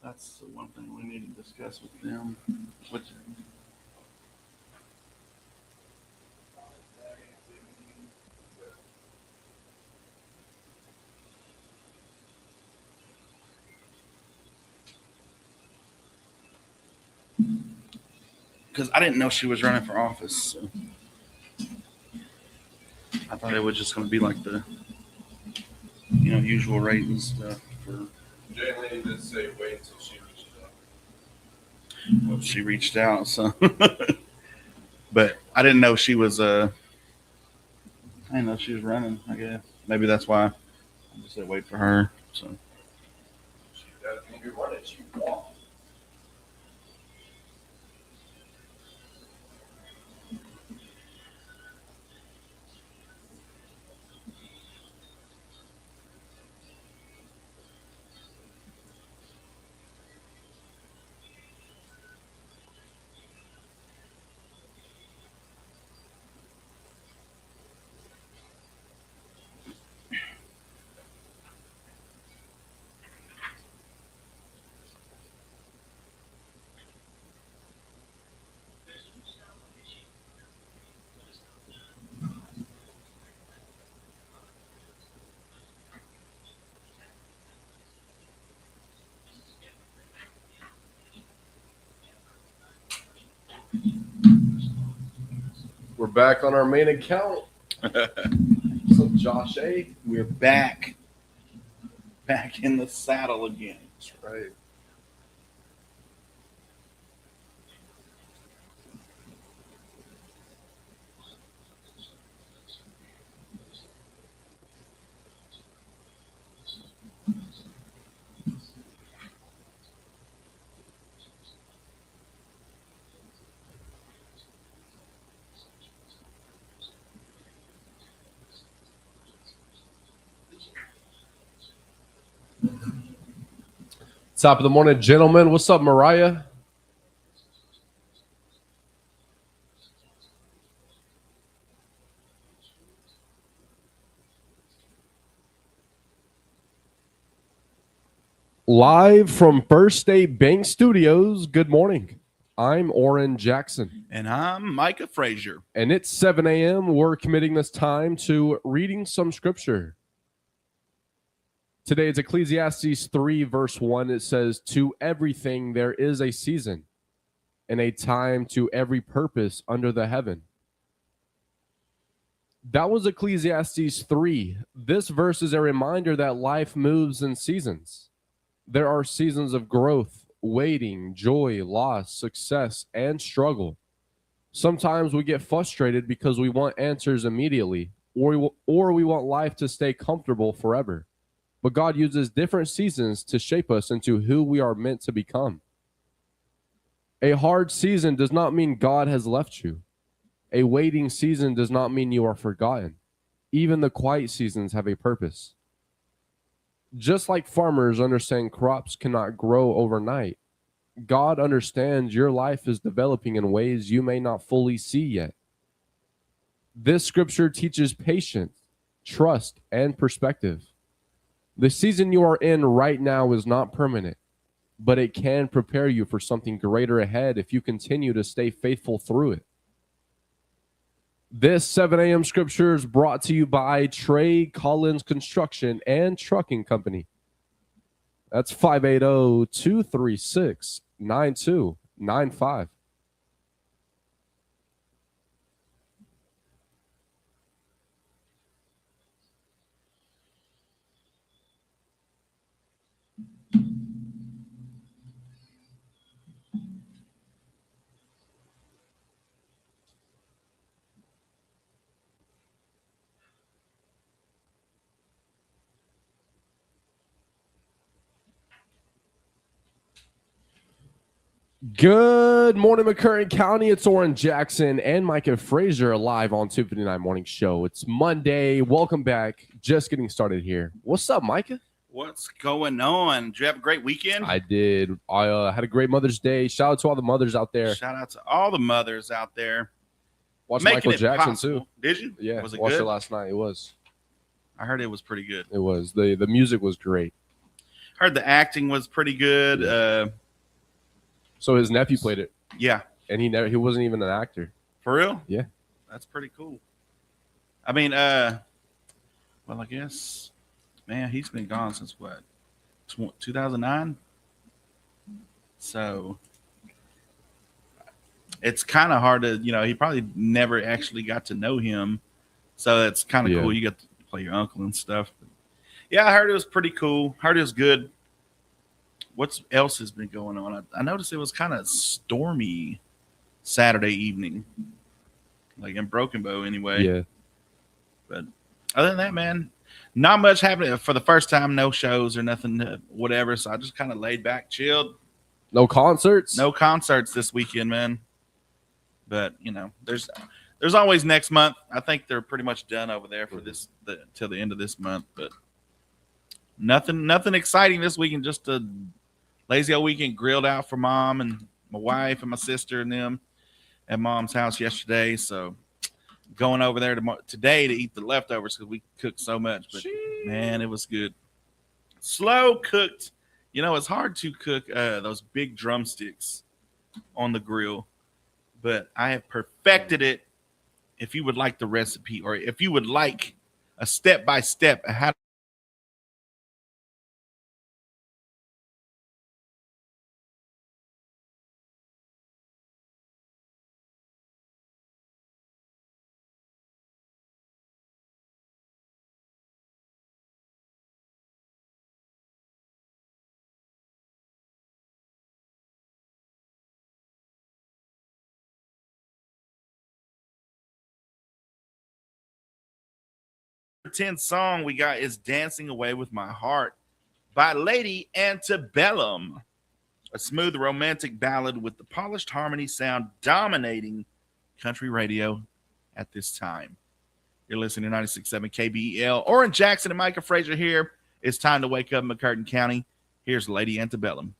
That's the one thing we need to discuss with them. Which, because I didn't know she was running for office. So I thought it was just going to be like the, usual rate and stuff. Jaylee did say wait until she reaches out. Well, she reached out, so. But I didn't know she was. I didn't know she was running. I guess maybe that's why I just said wait for her. So. She doesn't be running. She won't. We're back on our main account. What's up, Josh A? We're back in the saddle again. That's right. Top of the morning, gentlemen. What's up, Mariah? Live from First State Bank Studios. Good morning. I'm Oran Jackson. And I'm Micah Frazier. And it's 7 a.m. We're committing this time to reading some scripture. Today it's Ecclesiastes 3, verse 1. It says, "To everything there is a season, and a time to every purpose under the heaven." That was Ecclesiastes 3. This verse is a reminder that life moves in seasons. There are seasons of growth, waiting, joy, loss, success, and struggle. Sometimes we get frustrated because we want answers immediately, or we want life to stay comfortable forever. But God uses different seasons to shape us into who we are meant to become. A hard season does not mean God has left you. A waiting season does not mean you are forgotten. Even the quiet seasons have a purpose. Just like farmers understand crops cannot grow overnight, God understands your life is developing in ways you may not fully see yet. This scripture teaches patience, trust, and perspective. The season you are in right now is not permanent, but it can prepare you for something greater ahead if you continue to stay faithful through it. This 7 a.m. scripture is brought to you by Trey Collins Construction and Trucking Company. That's 580-236-9295. Good morning, McCurtain County. It's Oran Jackson and Micah Frazier live on 259 Morning Show. It's Monday. Welcome back. Just getting started here. What's up, Micah? What's going on? Did you have a great weekend? I did. I had a great Mother's Day. Shout out to all the mothers out there. Shout out to all the mothers out there. Watched Michael Jackson, possible. too. Did you? Yeah. Was it watched good? it last night. It was. I heard it was pretty good. It was. The music was great. Heard the acting was pretty good. So his nephew played it, Yeah, and he wasn't even an actor. for real. Yeah. That's pretty cool. I mean, well, I guess, man, he's been gone since what, 2009. So it's kind of hard to, he probably never actually got to know him. So it's kind of Yeah. cool. You get to play your uncle and stuff. Yeah, I heard it was pretty cool. Heard it was good. What else has been going on? I noticed it was kind of stormy Saturday evening, like in Broken Bow anyway. Yeah. But other than that, man, not much happening. For the first time, no shows or nothing, whatever. So I just kind of laid back, chilled. No concerts. No concerts this weekend, man. But there's always next month. I think they're pretty much done over there for till the end of this month. But nothing exciting this weekend. Just a lazy old weekend, grilled out for mom and my wife and my sister and them at mom's house yesterday. So going over there today to eat the leftovers because we cooked so much. But man, it was good. Slow cooked. It's hard to cook those big drumsticks on the grill, but I have perfected it. If you would like the recipe, or if you would like a step-by-step of how the 10th song we got is Dancing Away with My Heart by Lady Antebellum. A smooth romantic ballad with the polished harmony sound dominating country radio at this time. You're listening to 96.7 KBEL. Oran Jackson and Micah Frazier here. It's time to wake up in McCurtain County. Here's Lady Antebellum.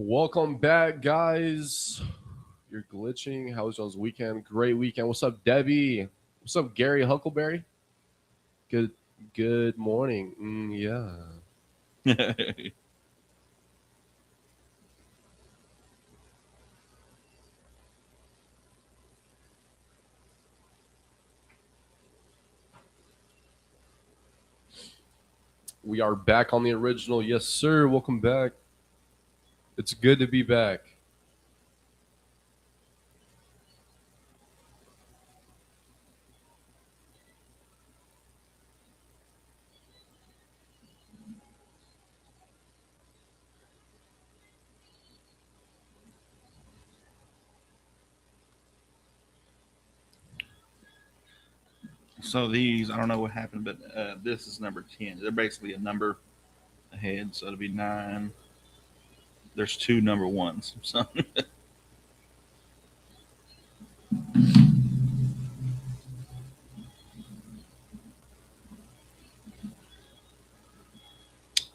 Welcome back, guys. You're glitching. How was y'all's weekend? Great weekend. What's up, Debbie? What's up, Gary Huckleberry? Good morning. Yeah. We are back on the original. Yes, sir. Welcome back. It's good to be back. So these, I don't know what happened, but this is number 10. They're basically a number ahead, so it'll be 9. There's 2 number 1s. So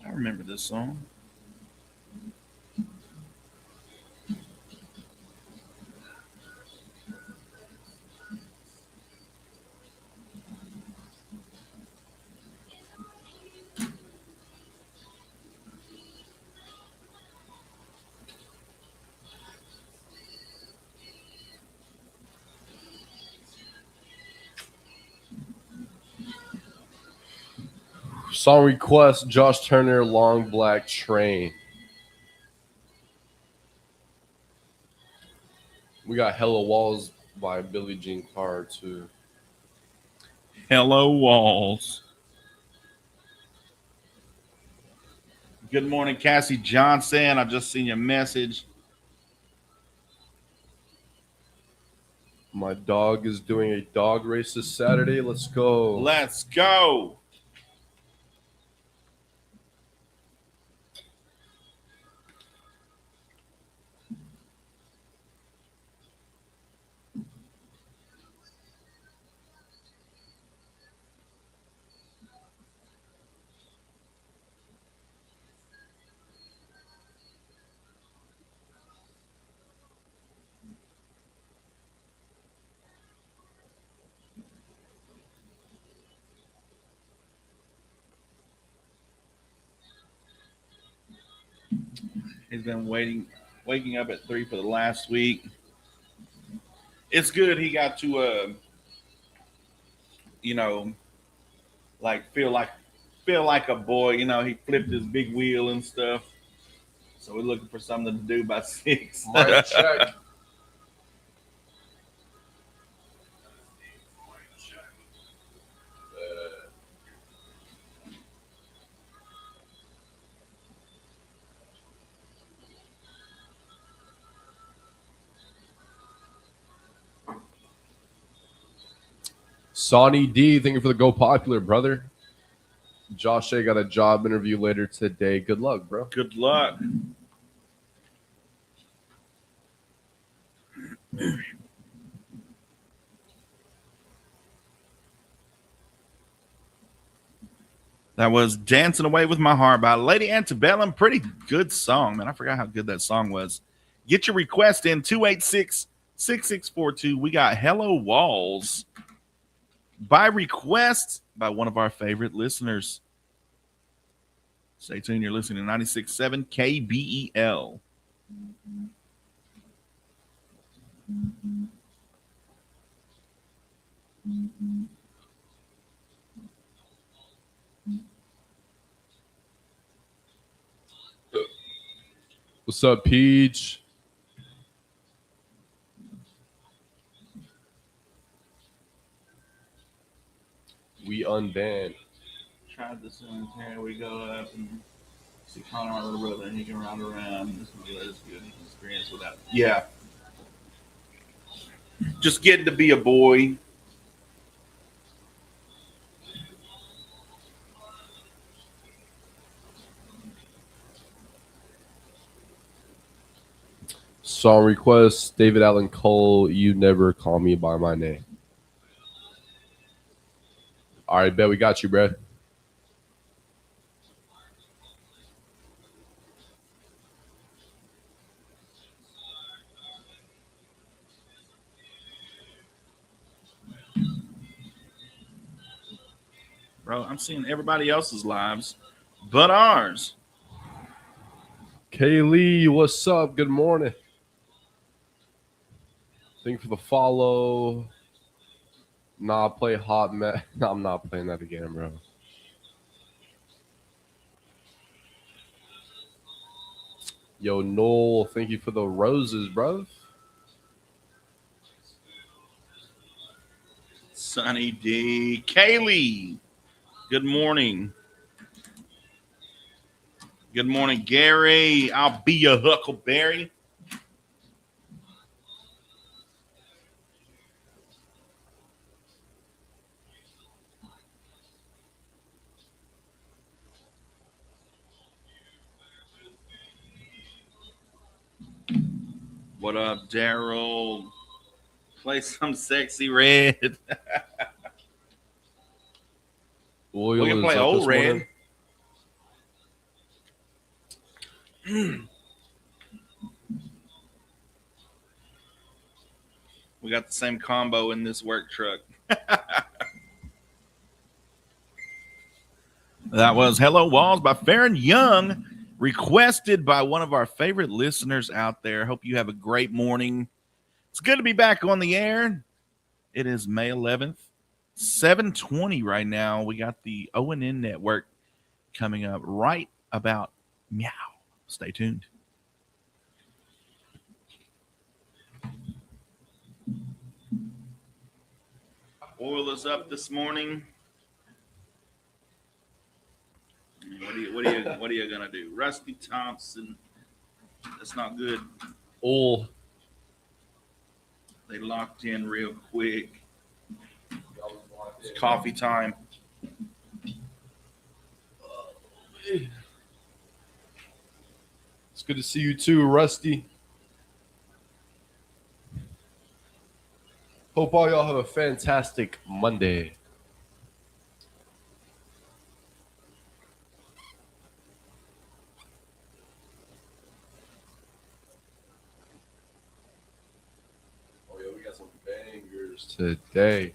I remember this song. Song request: Josh Turner, "Long Black Train." We got "Hello Walls" by Billie Jean Carr too. Hello, Walls. Good morning, Cassie Johnson. I just seen your message. My dog is doing a dog race this Saturday. Let's go. Let's go. He's been waking up at 3 for the last week. It's good he got to, you know, like feel like a boy. You know, he flipped his big wheel and stuff. So we're looking for something to do by 6. Mic check. Sonny D, thank you for the Go Popular, brother. Josh A got a job interview later today. Good luck, bro. Good luck. That was Dancing Away with My Heart by Lady Antebellum. Pretty good song, man. I forgot how good that song was. Get your request in 286-6642. We got Hello Walls by request by one of our favorite listeners. Stay tuned. You're listening to 96.7 KBEL. What's up, Peach? We unbanned. Tried this one here. We go up and see Connor on the road, and he can ride around. This will be as good experience without. Yeah. Just getting to be a boy. Song request, David Allen Cole, You Never Call Me By My Name. All right, bet we got you, bro. Bro, I'm seeing everybody else's lives but ours. Kaylee, what's up? Good morning. Thank you for the follow. Nah, play Hot Man. No, I'm not playing that again, bro. Yo, Noel, thank you for the roses, bro. Sunny D. Kaylee. Good morning. Good morning, Gary. I'll be your Huckleberry. What up, Daryl? Play some Sexy Red. We can play Old Red. We got the same combo in this work truck. That was Hello Walls by Farron Young, requested by one of our favorite listeners out there. Hope you have a great morning. It's good to be back on the air. It is May 11th, 7:20 right now. We got the O&N Network coming up right about meow. Stay tuned. Oil is up this morning. What are you gonna do? Rusty Thompson. That's not good. Oil. They locked in real quick. It's coffee time. It's good to see you too, Rusty. Hope all y'all have a fantastic Monday. Oh, yeah, we got some bangers today.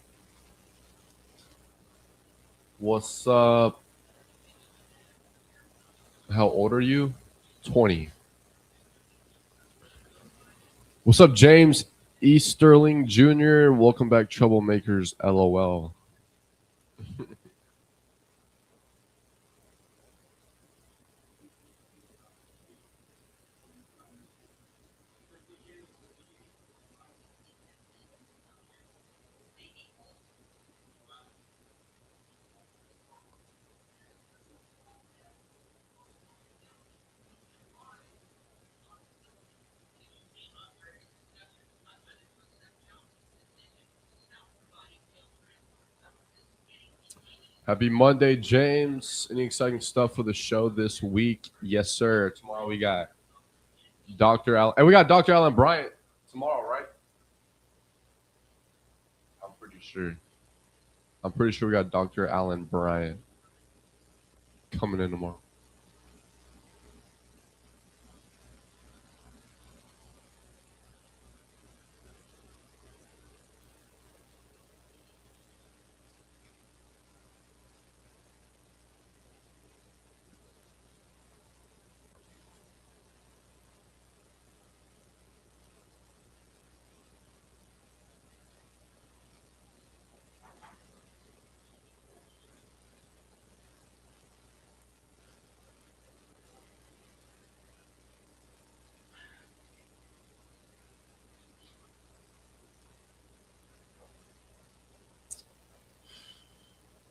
What's up? How old are you? 20. What's up, James Easterling Jr.? Welcome back, Troublemakers. LOL. Happy Monday, James. Any exciting stuff for the show this week? Yes, sir. Tomorrow we got Dr. Allen. And we got Dr. Allen Bryant tomorrow, right? I'm pretty sure. I'm pretty sure we got Dr. Allen Bryant coming in tomorrow.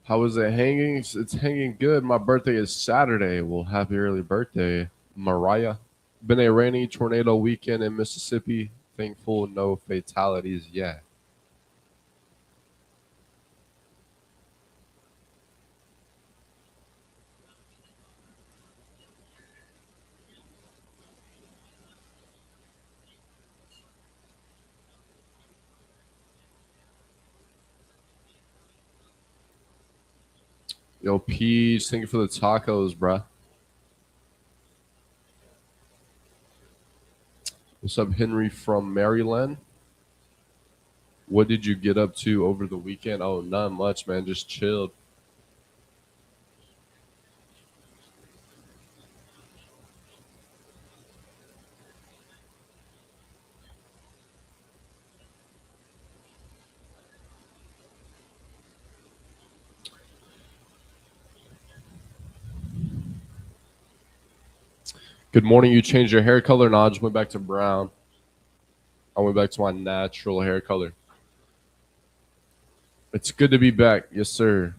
How is it hanging? It's hanging good. My birthday is Saturday. Well, happy early birthday, Mariah. Been a rainy tornado weekend in Mississippi. Thankful no fatalities yet. Yo, Peach, thank you for the tacos, bruh. What's up, Henry from Maryland? What did you get up to over the weekend? Oh, not much, man. Just chilled. Good morning. You changed your hair color? No, I just went back to brown. I went back to my natural hair color. It's good to be back. Yes, sir.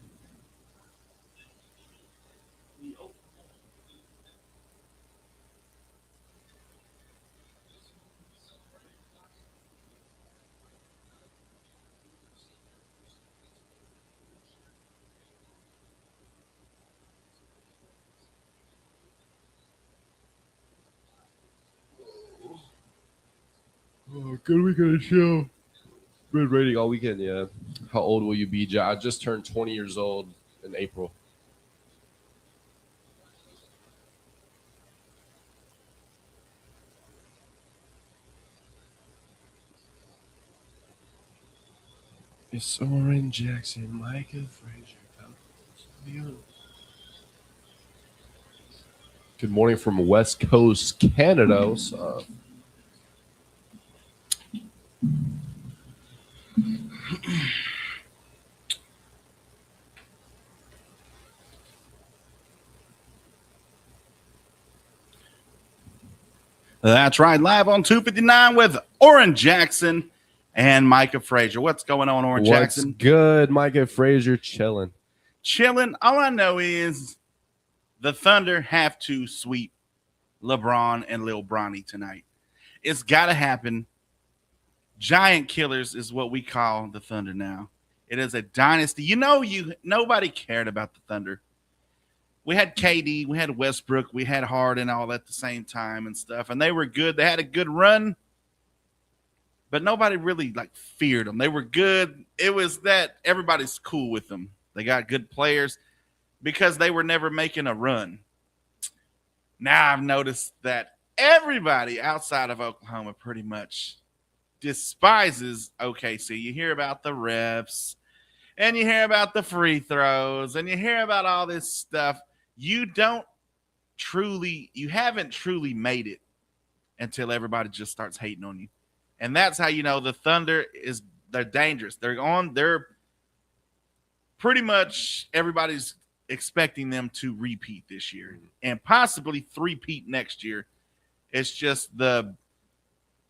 Oh, good weekend of show. Good rating all weekend, yeah. How old will you be, I just turned 20 years old in April. It's Oran, Jackson, Micah, Frazier. Good morning from West Coast, Canada. What's up? That's right. Live on 259 with Oran Jackson and Micah Frazier. What's going on, Oran Jackson? What's good, Micah Frazier? Chilling. Chilling. All I know is the Thunder have to sweep LeBron and Lil Bronny tonight. It's got to happen. Giant killers is what we call the Thunder now. It is a dynasty. Nobody cared about the Thunder. We had KD, we had Westbrook, we had Harden all at the same time and stuff, and they were good. They had a good run, but nobody really feared them. They were good. It was that everybody's cool with them. They got good players because they were never making a run. Now I've noticed that everybody outside of Oklahoma pretty much despises OKC. You hear about the refs, and you hear about the free throws, and you hear about all this stuff. You haven't truly made it until everybody just starts hating on you. And that's how you know the Thunder they're dangerous. They're pretty much everybody's expecting them to repeat this year and possibly three-peat next year. It's just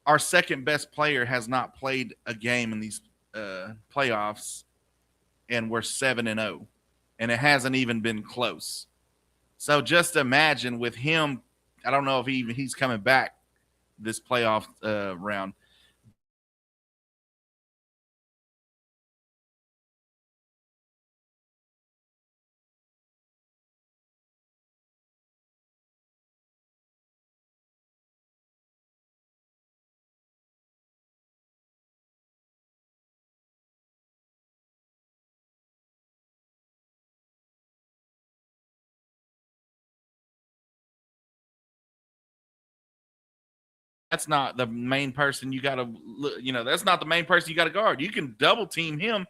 our second best player has not played a game in these playoffs, and we're 7-0, and it hasn't even been close. So just imagine with him, I don't know if he's coming back this playoff round. That's not the main person you got to, that's not the main person you got to guard. You can double team him,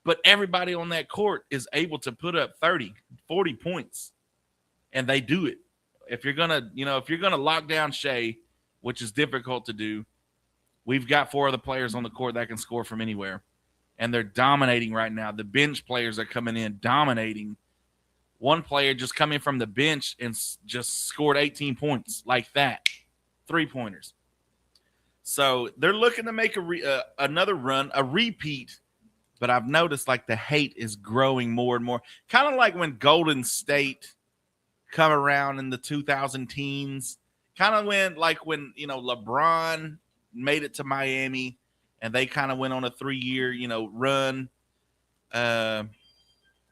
but everybody on that court is able to put up 30, 40 points, and they do it. If you're going to lock down Shea, which is difficult to do, we've got 4 other players on the court that can score from anywhere, and they're dominating right now. The bench players are coming in dominating. One player just coming from the bench and just scored 18 points like that. 3-pointers. So they're looking to make another run, a repeat, but I've noticed like the hate is growing more and more. Kind of like when Golden State come around in the 2000 teens. Kind of when LeBron made it to Miami and they kind of went on a 3-year, run.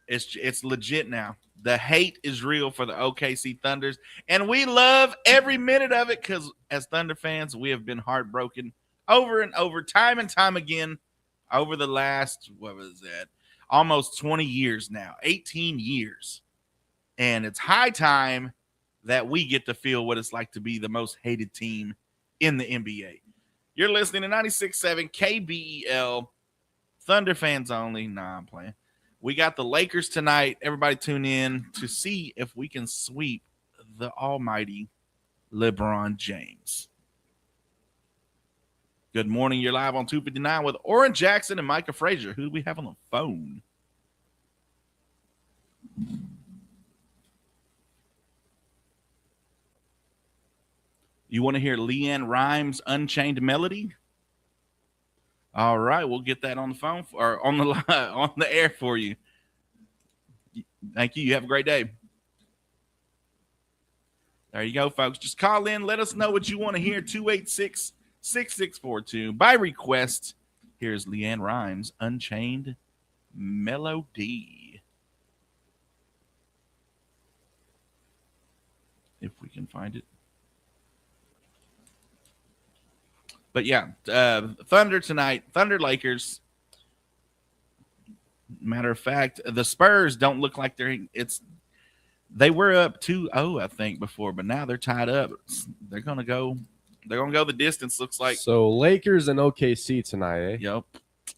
It's legit now. The hate is real for the OKC Thunders, and we love every minute of it because as Thunder fans, we have been heartbroken over and over, time and time again, over the last, almost 20 years now, 18 years. And it's high time that we get to feel what it's like to be the most hated team in the NBA. You're listening to 96.7 KBEL, Thunder fans only. Nah, I'm playing. We got the Lakers tonight. Everybody tune in to see if we can sweep the almighty LeBron James. Good morning. You're live on 259 with Oran Jackson and Micah Frazier. Who do we have on the phone? You want to hear Leanne Rimes' Unchained Melody? All right, we'll get that on the phone or on the line, on the air for you. Thank you. You have a great day. There you go, folks. Just call in. Let us know what you want to hear. 286-6642. By request, here's Leanne Rimes' Unchained Melody. If we can find it. But yeah, Thunder tonight, Thunder Lakers. Matter of fact, the Spurs don't look like they were up 2-0, I think, before, but now they're tied up. They're gonna go the distance, looks like. So Lakers and OKC tonight, eh? Yep.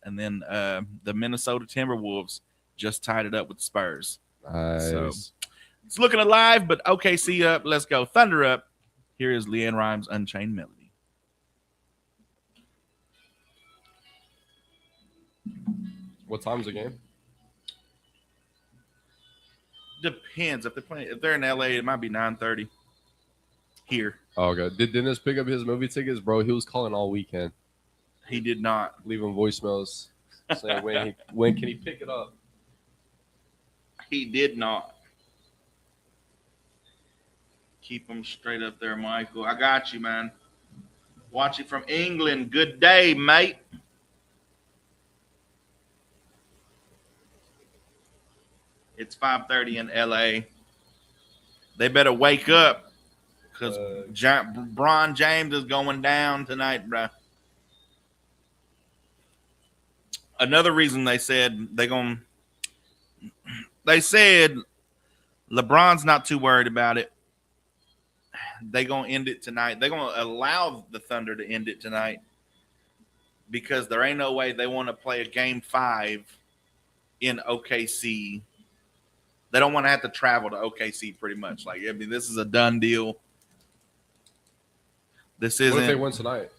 And then the Minnesota Timberwolves just tied it up with the Spurs. Nice. So it's looking alive, but OKC up. Let's go. Thunder up. Here is Leanne Rimes' Unchained Melody. What time's the game? Depends if they're in LA, it might be 9:30 here. Oh, okay. Did Dennis pick up his movie tickets, bro? He was calling all weekend, He did not. leaving voicemails saying when can he pick it up. He did not. Keep him straight up there, Michael. I got you, man. Watching from England. Good day, mate. It's 5:30 in LA. They better wake up because Bron James is going down tonight, bro. Another reason they said LeBron's not too worried about it. They're going to end it tonight. They're going to allow the Thunder to end it tonight because there ain't no way they want to play a game 5 in OKC. They don't want to have to travel to OKC pretty much. Like, I mean, this is a done deal. This isn't. What if they win tonight?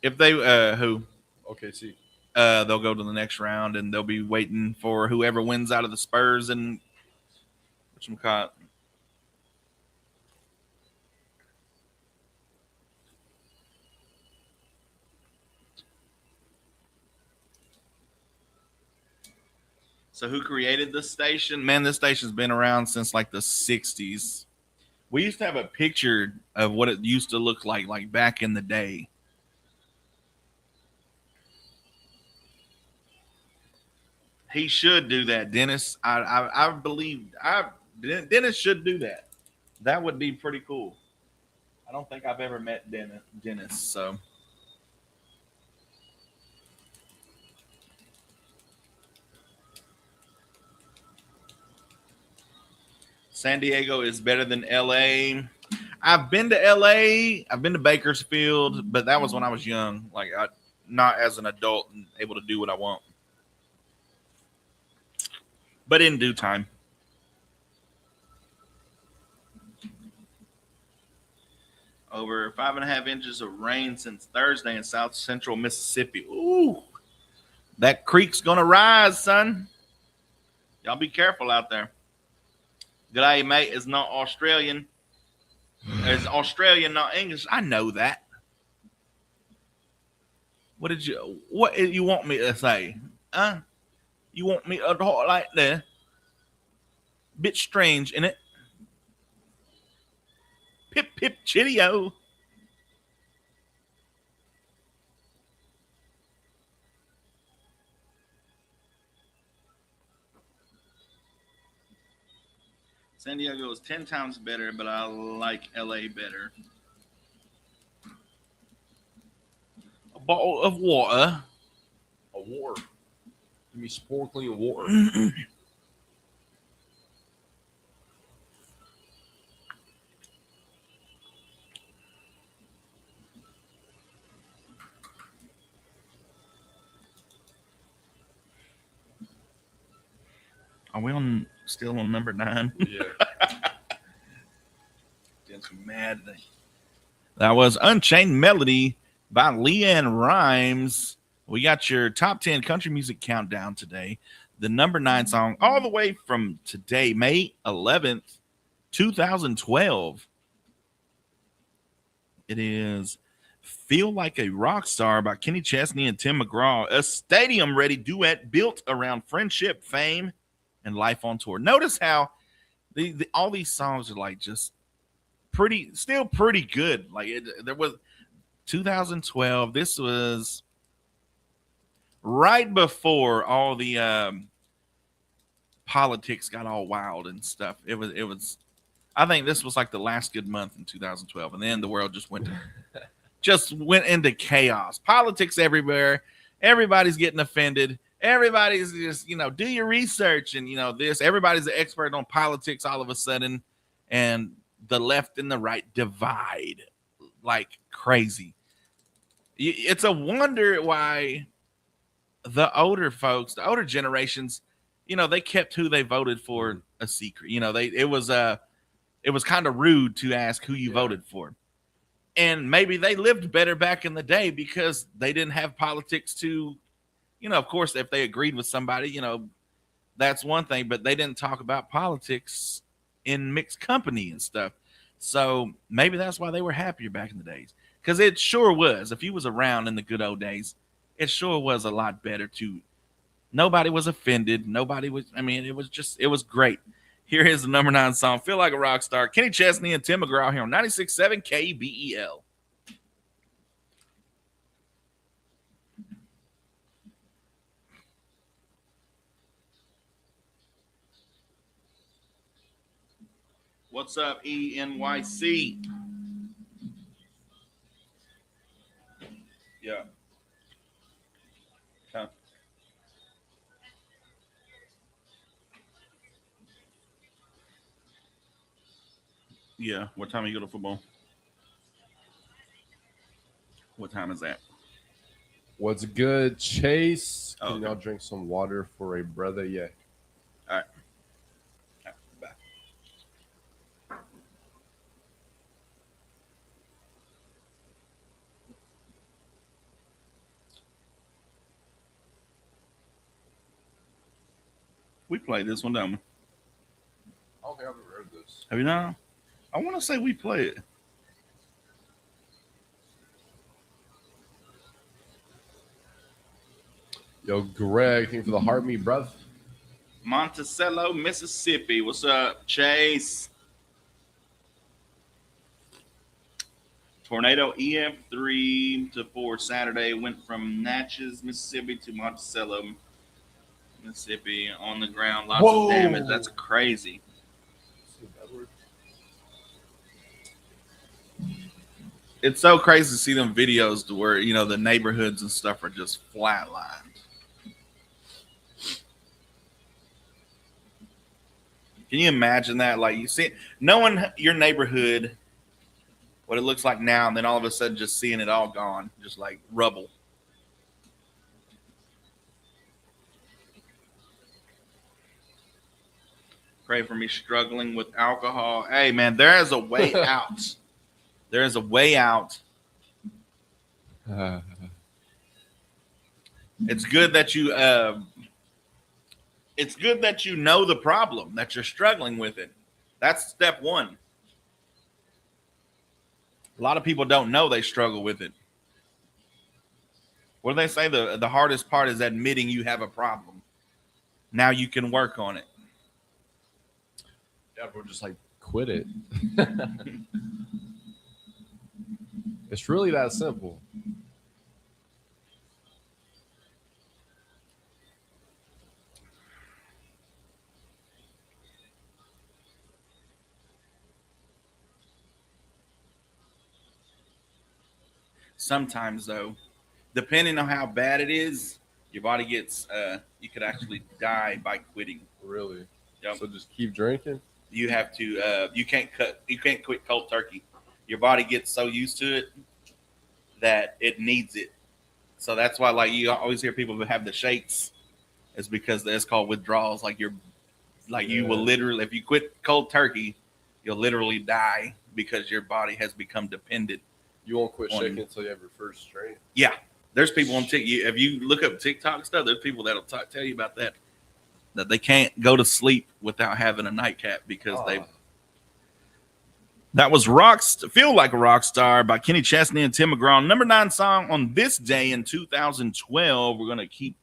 If they who Okay, see. they'll go to the next round and they'll be waiting for whoever wins out of the Spurs and whatchamacallit. So who created this station? Man, this station's been around since like the 60s. We used to have a picture of what it used to look like back in the day. He should do that, Dennis. I believe Dennis should do that. That would be pretty cool. I don't think I've ever met Dennis. So San Diego is better than LA. I've been to LA. I've been to Bakersfield, but that was when I was young. Not as an adult and able to do what I want. But in due time. Over 5.5 inches of rain since Thursday in south central Mississippi. Ooh, that creek's gonna rise, son. Y'all be careful out there. G'day, mate, is not Australian. It's Australian, not English. I know that. What you want me to say? Huh? You want me to talk like that? Bit strange, innit? Pip pip chitty-o. San Diego is 10 times better, but I like LA better. A bottle of water. A water. Give me sparkling water. Are we still on number 9? Yeah. Getting so mad today. That was Unchained Melody by Leanne Rimes. We got your top 10 country music countdown today. The number 9 song, all the way from today, May 11th, 2012. It is Feel Like a Rock Star by Kenny Chesney and Tim McGraw, a stadium-ready duet built around friendship, fame, and life on tour. Notice how all these songs are like just still pretty good. There was 2012. This was right before all the politics got all wild and stuff. It was. I think this was like the last good month in 2012, and then the world just went into chaos. Politics everywhere. Everybody's getting offended. Everybody's just, do your research and, this. Everybody's an expert on politics all of a sudden. And the left and the right divide like crazy. It's a wonder why the older folks, the older generations, they kept who they voted for a secret. It was kind of rude to ask who you voted for. And maybe they lived better back in the day because they didn't have politics to, of course, if they agreed with somebody, that's one thing, but they didn't talk about politics in mixed company and stuff. So maybe that's why they were happier back in the days. Because it sure was. If you was around in the good old days, it sure was a lot better too. Nobody was offended. It was great. Here is the number 9 song, Feel Like a Rock Star. Kenny Chesney and Tim McGraw here on 96.7 KBEL. What's up, ENYC? Yeah. Huh. Yeah. What time you go to football? What time is that? What's good, Chase? Oh, Can y'all drink some water for a brother? Yeah. All right. Bye. We played this one, don't we? I don't think I've ever heard this. Have you not? I want to say we play it. Yo, Greg, thank you for the heart me, bruv. Monticello, Mississippi. What's up, Chase? Tornado EF3 to 4 Saturday went from Natchez, Mississippi to Monticello, Mississippi. On the ground, lots Whoa. of damage. That's crazy. It's so crazy to see them videos to where, you know, the neighborhoods and stuff are just flatlined. Can you imagine that? Like, you see, knowing your neighborhood, what it looks like now, and then all of a sudden just seeing it all gone, just like rubble. Pray for me struggling with alcohol. Hey, man, there is a way out. There is a way out. It's good that you know the problem, that you're struggling with it. That's step one. A lot of people don't know they struggle with it. What do they say? The hardest part is admitting you have a problem. Now you can work on it. Yeah, bro, just like quit it. It's really that simple. Sometimes, though, depending on how bad it is, your body gets, you could actually die by quitting. Really? Yep. So just keep drinking? You have to, you can't quit cold turkey. Your body gets so used to it that it needs it. So that's why, like, you always hear people who have the shakes. It's because it's called withdrawals. Like, you will literally, if you quit cold turkey, you'll literally die because your body has become dependent. You won't quit shaking until you have your first strain. Yeah. There's people on TikTok. If you look up TikTok stuff, there's people that'll tell you about that they can't go to sleep without having a nightcap because That was Feel Like a Rock Star by Kenny Chesney and Tim McGraw. Number 9 song on this day in 2012. We're going to keep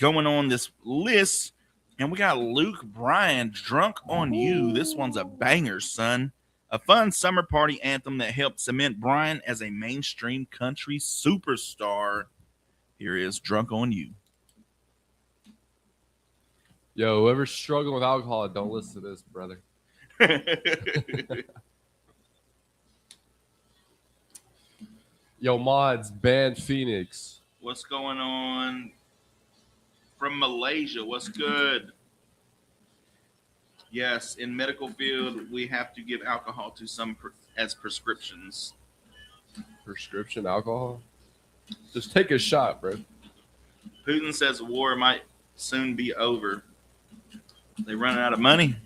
going on this list. And we got Luke Bryan, Drunk on You. This one's a banger, son. A fun summer party anthem that helped cement Bryan as a mainstream country superstar. Here is Drunk on You. Yo, whoever's struggling with alcohol, don't listen to this, brother. Yo, mods, band Phoenix. What's going on from Malaysia? What's good? Yes, in medical field, we have to give alcohol to some as prescriptions. Prescription alcohol? Just take a shot, bro. Putin says war might soon be over. They running out of money.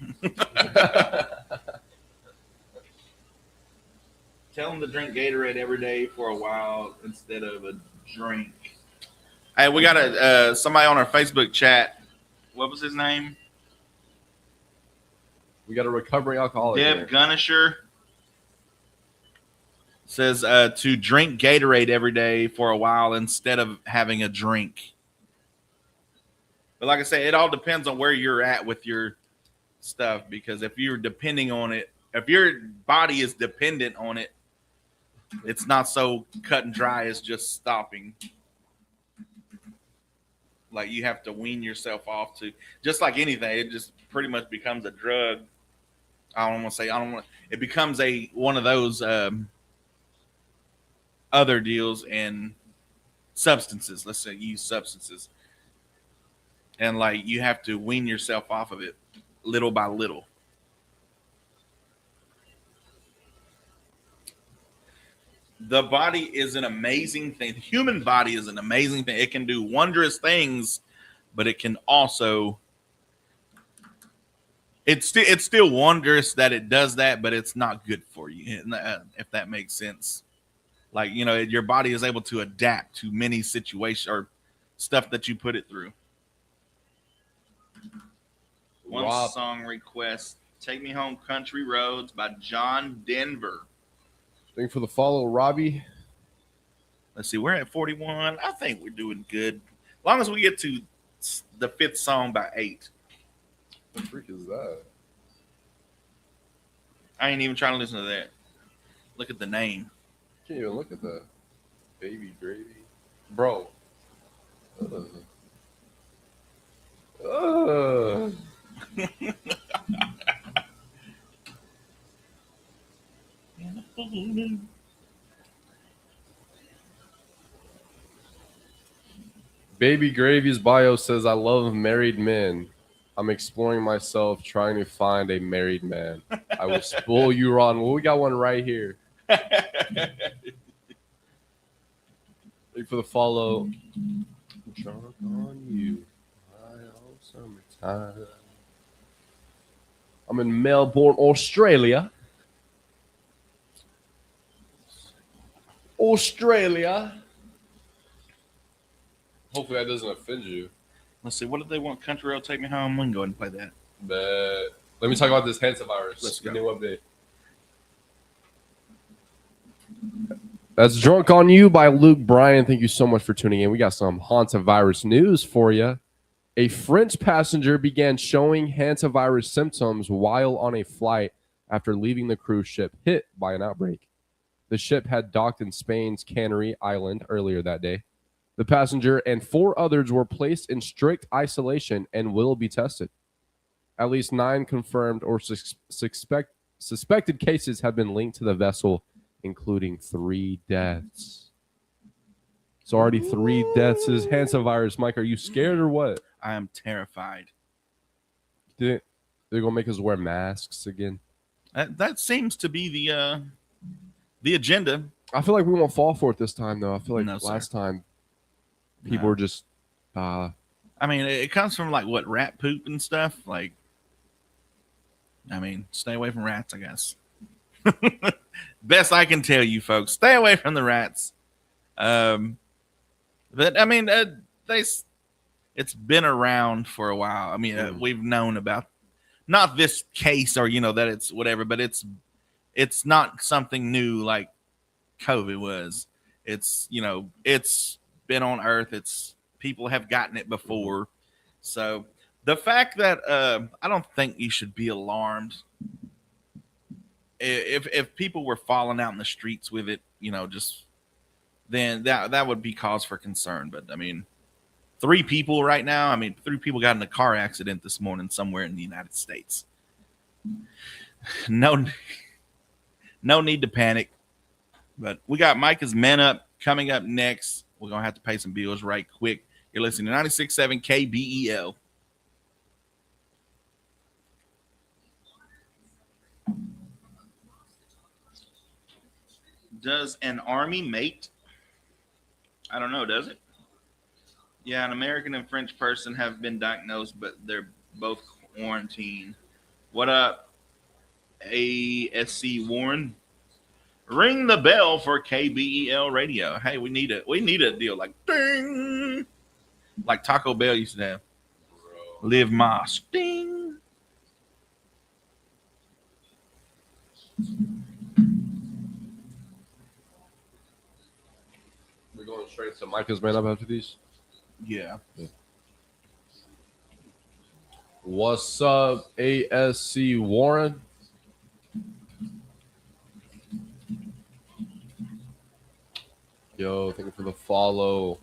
Tell them to drink Gatorade every day for a while instead of a drink. Hey, we got somebody on our Facebook chat. What was his name? We got a recovering alcoholic. Deb Gunnisher says to drink Gatorade every day for a while instead of having a drink. But like I say, it all depends on where you're at with your stuff, because if you're depending on it, if your body is dependent on it, it's not so cut and dry as just stopping. Like, you have to wean yourself off to, just like anything, it just pretty much becomes a drug. It becomes one of those other deals and substances. Let's say use substances. And like, you have to wean yourself off of it little by little. The body is an amazing thing. The human body is an amazing thing. It can do wondrous things, but it can also, it's still wondrous that it does that, but it's not good for you, if that makes sense. Like, you know, your body is able to adapt to many situations or stuff that you put it through. One Rob, song request. Take Me Home Country Roads by John Denver. thank you for the follow, Robbie. Let's see, we're at 41. I think we're doing good. As long as we get to the fifth song by 8. What the freak is that? I ain't even trying to listen to that. Look at the name. Can't even look at that. Baby gravy. Bro. Baby Gravy's bio says, I love married men. I'm exploring myself, trying to find a married man. I will spoil you, Ron. Well, we got one right here. Thank you for the follow. Drunk on you. Summertime. I'm in Melbourne, Australia. Hopefully that doesn't offend you. Let's see, what did they want? Country Road, Take Me Home? We can go ahead and play that. But let me talk about this hantavirus. Let's go. New update. That's Drunk on You by Luke Bryan. Thank you so much for tuning in. We got some hantavirus news for you. A French passenger began showing hantavirus symptoms while on a flight after leaving the cruise ship hit by an outbreak. The ship had docked in Spain's Canary Island earlier that day. The passenger and 4 others were placed in strict isolation and will be tested. At least 9 confirmed or suspected cases have been linked to the vessel, including 3 deaths. So already 3 deaths is hantavirus. Mike, are you scared or what? I am terrified. They're going to make us wear masks again? That seems to be the agenda. I feel like we won't fall for it this time, though. I feel like No, last time people were just... I mean, it comes from, like, what, rat poop and stuff? Like, I mean, stay away from rats, I guess. Best I can tell you, folks. Stay away from the rats. But, I mean, it's been around for a while. I mean, we've known about... Not this case or, that it's whatever, but it's not something new like COVID was. It's, it's been on Earth. It's people have gotten it before. So the fact that I don't think you should be alarmed if people were falling out in the streets with it, just then that would be cause for concern. But I mean, 3 people right now. I mean, 3 people got in a car accident this morning somewhere in the United States. No need to panic. But we got Micah's Men Up coming up next. We're going to have to pay some bills right quick. You're listening to 96.7 KBEL. Does an army mate? I don't know, does it? Yeah, an American and French person have been diagnosed, but they're both quarantined. What up, ASC Warren? Ring the bell for KBEL radio. Hey, we need a deal like ding, like Taco Bell used to have. Bro. Live Moss, ding. We're going straight to Micah's Man Up after these? Yeah. What's up, ASC Warren? Yo, thank you for the follow.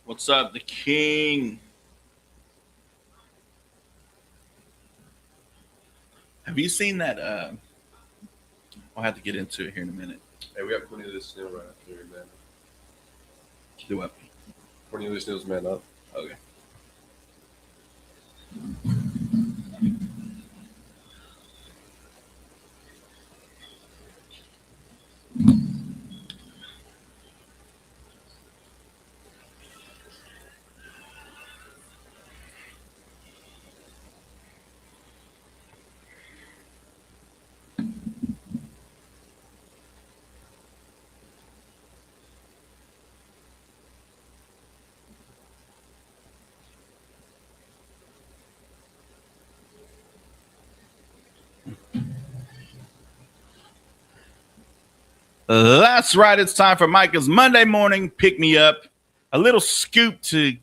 What's up, the king? Have you seen that? I'll have to get into it here in a minute. Hey, we got Cornelius Snell right after here, man. Do what? Cornelius Snell's man up. Okay. That's right. It's time for Micah's Monday morning pick me up. A little scoop to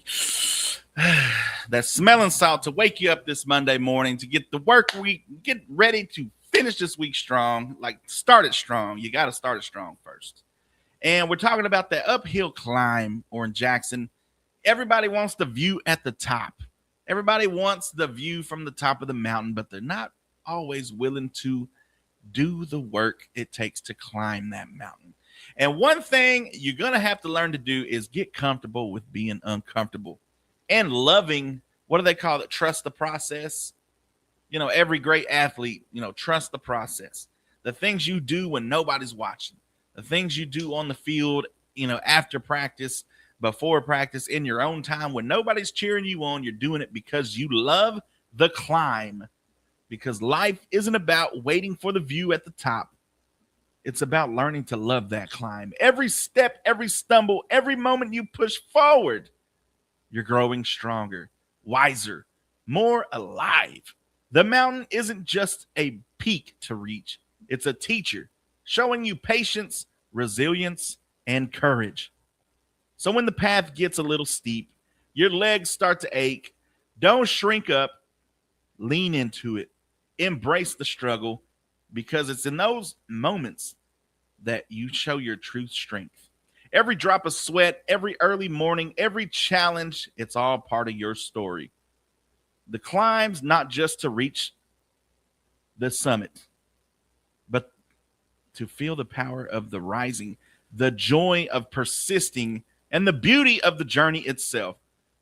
that smelling salt to wake you up this Monday morning to get the work week, get ready to finish this week strong. Like start it strong. You got to start it strong first. And we're talking about that uphill climb, Oran Jackson. Everybody wants the view at the top. Everybody wants the view from the top of the mountain, but they're not always willing to do the work it takes to climb that mountain. And one thing you're going to have to learn to do is get comfortable with being uncomfortable and loving, what do they call it? Trust the process. You know, every great athlete, trust the process. The things you do when nobody's watching, the things you do on the field, after practice, before practice, in your own time, when nobody's cheering you on, you're doing it because you love the climb. Because life isn't about waiting for the view at the top. It's about learning to love that climb. Every step, every stumble, every moment you push forward, you're growing stronger, wiser, more alive. The mountain isn't just a peak to reach. It's a teacher showing you patience, resilience, and courage. So when the path gets a little steep, your legs start to ache, don't shrink up, lean into it. Embrace the struggle, because it's in those moments that you show your true strength. Every drop of sweat, every early morning, every challenge, it's all part of your story. The climb's not just to reach the summit, but to feel the power of the rising, the joy of persisting, and the beauty of the journey itself.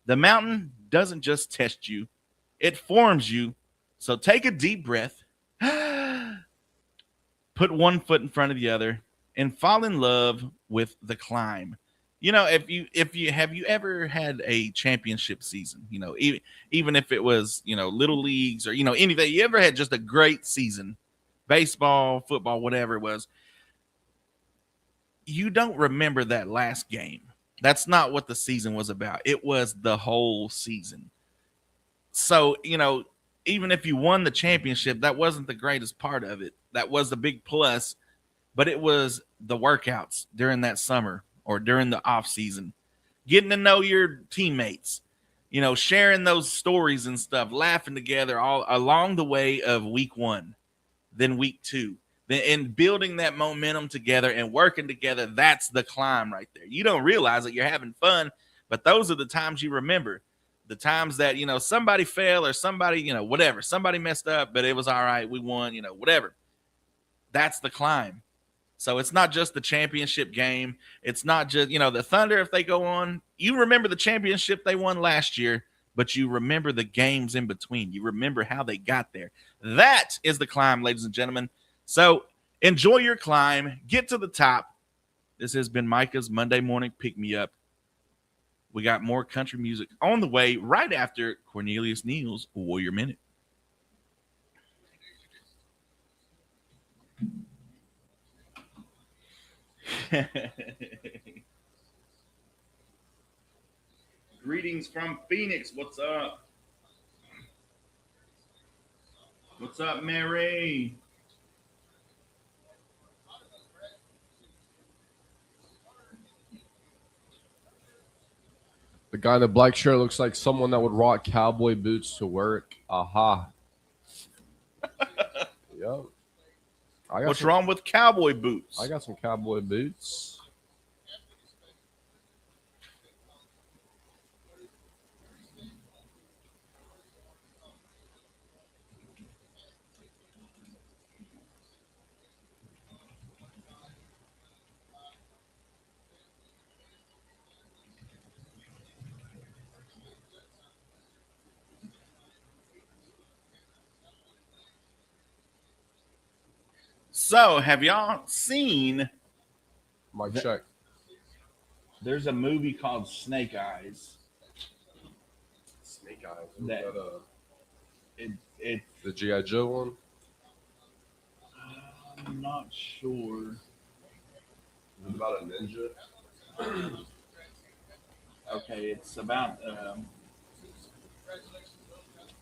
The mountain doesn't just test you, it forms you. So take a deep breath, put one foot in front of the other, and fall in love with the climb. If you have you ever had a championship season, even if it was, little leagues or, anything, you ever had just a great season, baseball, football, whatever it was, you don't remember that last game. That's not what the season was about. It was the whole season. So, even if you won the championship, that wasn't the greatest part of it. That was the big plus, but it was the workouts during that summer or during the off season, getting to know your teammates, sharing those stories and stuff, laughing together all along the way of week one, then week two, and building that momentum together and working together. That's the climb right there. You don't realize that you're having fun, but those are the times you remember. The times that, somebody fell or somebody, whatever, somebody messed up, but it was all right. We won, whatever. That's the climb. So it's not just the championship game. It's not just, the Thunder, if they go on, you remember the championship they won last year, but you remember the games in between. You remember how they got there. That is the climb, ladies and gentlemen. So enjoy your climb. Get to the top. This has been Micah's Monday Morning Pick Me Up. We got more country music on the way right after Cornelius Neal's Warrior Minute. Greetings from Phoenix. What's up? What's up, Mary? The guy in the black shirt looks like someone that would rock cowboy boots to work. Aha. Yep. What's wrong with cowboy boots? I got some cowboy boots. So, have y'all seen? Mike, check. There's a movie called Snake Eyes. Snake Eyes. That it The G.I. Joe one? I'm not sure. Is it about a ninja? Okay, it's about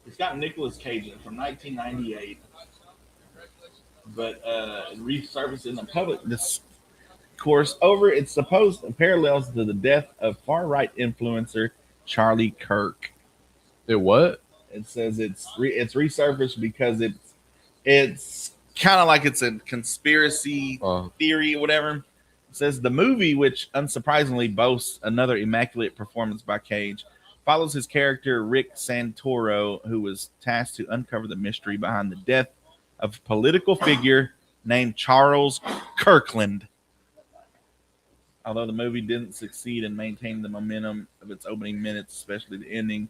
it's got Nicolas Cage in it from 1998, but it resurfaced in the public discourse over its supposed parallels to the death of far right influencer Charlie Kirk. It what? It says it's resurfaced because it's kind of like it's a conspiracy theory or whatever. It says the movie, which unsurprisingly boasts another immaculate performance by Cage, follows his character Rick Santoro, who was tasked to uncover the mystery behind the death of a political figure named Charles Kirkland. Although the movie didn't succeed in maintaining the momentum of its opening minutes, especially the ending,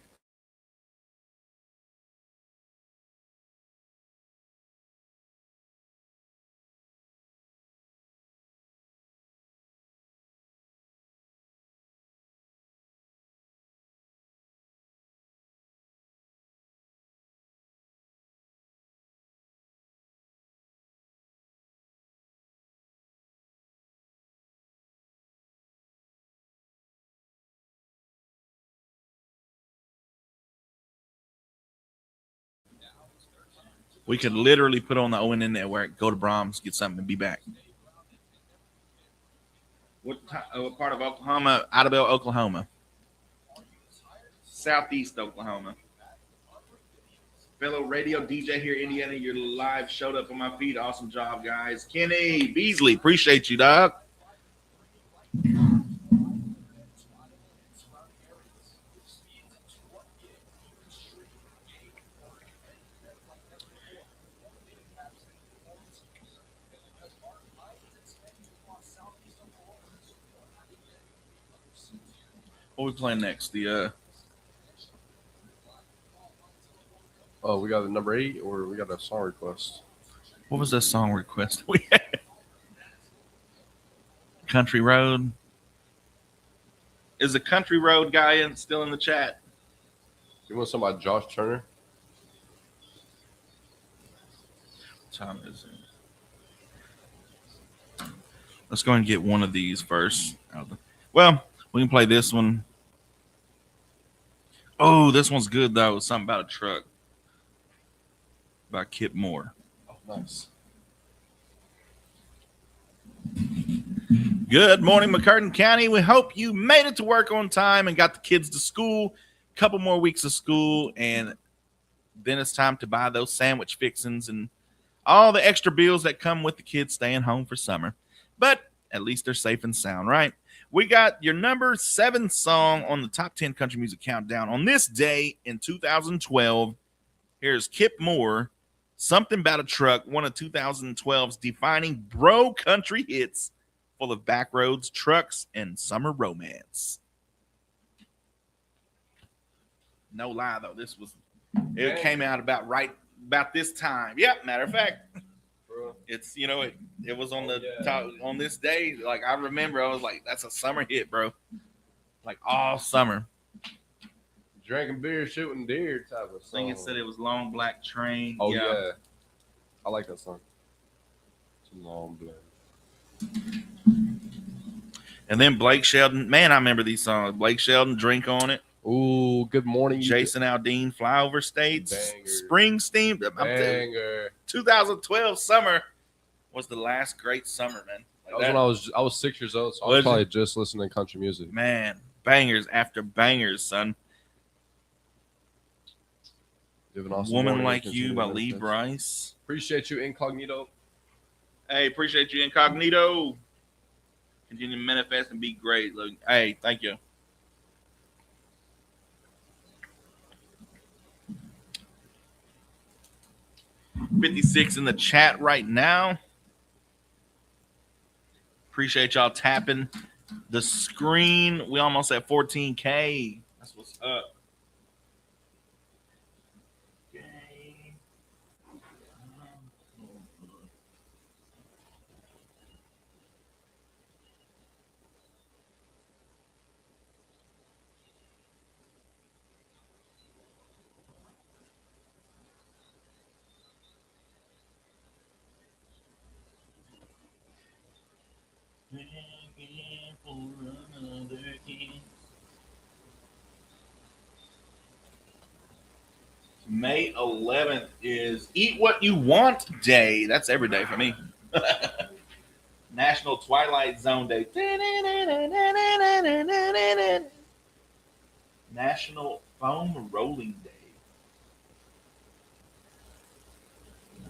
we could literally put on the ONN network, go to Brahms, get something, and be back. What part of Oklahoma? Idabel, Oklahoma. Southeast Oklahoma. Fellow radio DJ here in Indiana, you're live, showed up on my feed. Awesome job, guys. Kenny Beasley, appreciate you, dog. What are we playing next? The Oh, we got a number 8, or we got a song request. what was that song request we had? Country Road. Is the Country Road guy still in the chat? You want something by Josh Turner? What time is it? Let's go and get one of these first. Well, we can play this one. Oh, this one's good though. It's something about a truck by Kip Moore. Oh, nice. Good morning, McCurtain County. We hope you made it to work on time and got the kids to school. A couple more weeks of school, and then it's time to buy those sandwich fixings and all the extra bills that come with the kids staying home for summer. But at least they're safe and sound, right? We got your number 7 song on the top 10 country music countdown on this day in 2012. Here's Kip Moore, Something About a Truck, one of 2012's defining bro country hits, full of back roads, trucks, and summer romance. No lie, though, it came out about this time. Yep, matter of fact. It's it was on the top on this day. Like I remember, I was like, "That's a summer hit, bro!" Like all summer. Drinking beer, shooting deer type of song. I think it said it was Long Black Train. Oh yeah, I like that song. It's a long black. And then Blake Shelton. Man, I remember these songs. Blake Shelton, Drink on It. Ooh, Good Morning. Jason Aldean, Flyover States. Banger. Springsteen. Banger. 2012 summer was the last great summer, man. Like that was when I was 6 years old, so I was probably just listening to country music. Man, bangers after bangers, son. Awesome Woman Like You by Lee Brice. Appreciate you, Incognito. Hey, appreciate you, Incognito. Continue to manifest and be great. Look, hey, thank you. $56 in the chat right now. Appreciate y'all tapping the screen. We almost at 14K. That's what's up. Begging for another kiss. May 11th is Eat What You Want Day. That's every day for me. National Twilight Zone Day. National Foam Rolling Day.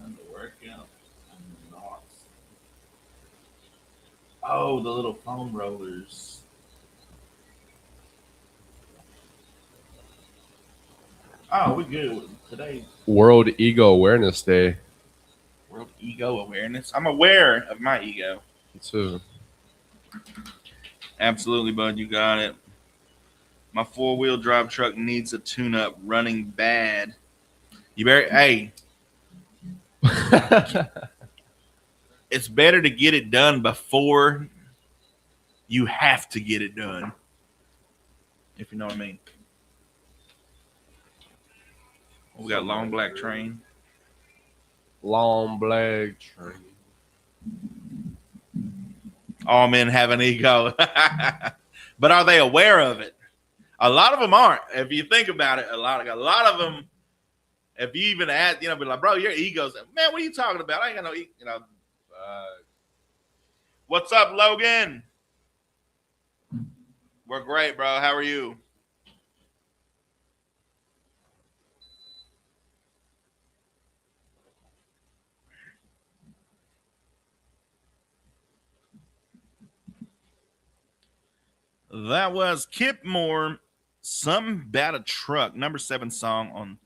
Time to work out. Oh, the little foam rollers. Oh, we good today. World Ego Awareness Day. World Ego Awareness. I'm aware of my ego. Too. Absolutely, bud. You got it. My 4-wheel drive truck needs a tune-up. Running bad. You better. Hey, it's better to get it done before you have to get it done. If you know what I mean. We got Long Black Train. Long Black Train. All men have an ego. But are they aware of it? A lot of them aren't. If you think about it, a lot of them, if you even ask, be like, bro, your ego's, man, what are you talking about? I ain't got no ego. What's up, Logan? We're great, bro. How are you? That was Kip Moore, Something About a Truck, number 7 song on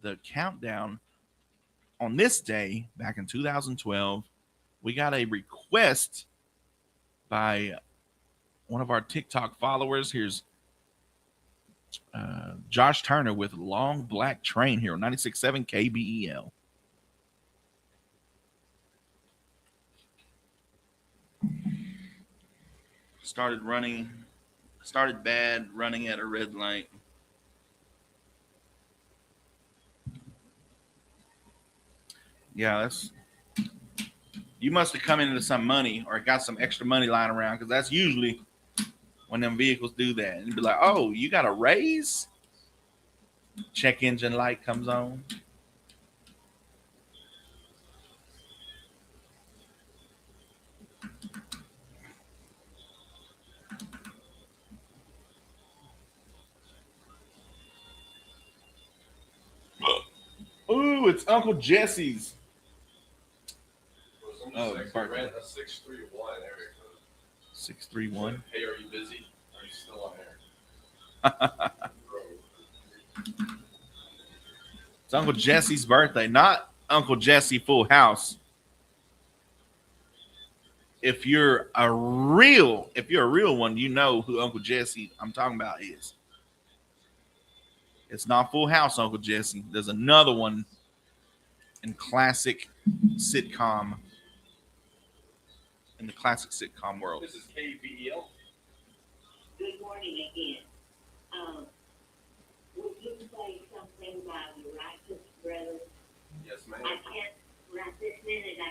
the countdown. On this day, back in 2012, we got a request by one of our TikTok followers. Here's Josh Turner with Long Black Train here on 96.7 KBEL. Started bad, running at a red light. Yeah, you must have come into some money or got some extra money lying around, because that's usually when them vehicles do that. And you'd be like, oh, you got a raise? Check engine light comes on. Ooh, it's Uncle Jesse's. Oh, rent a 631 area code. 631. Hey, are you busy? Are you still on air? It's Uncle Jesse's birthday, not Uncle Jesse Full House. If you're a real one, you know who Uncle Jesse I'm talking about is. It's not Full House Uncle Jesse. There's another one in classic sitcom. In the classic sitcom world. This is KBEL. Good morning again. Would you say something about the righteous brothers? Yes, ma'am. I can't, right this minute, I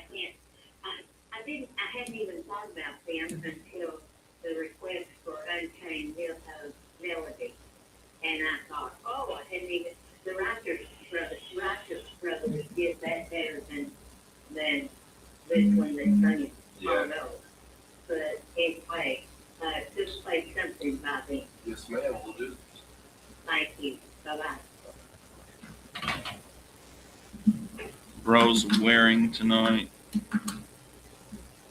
hadn't even thought about them until the request for Unchained Melody. And I thought, oh, I hadn't even, the righteous brothers did that better than this one that's running. Yeah. No. But anyway, just play something by them. Yes, ma'am. We'll do. Thank you. Bye-bye. Bro's wearing tonight.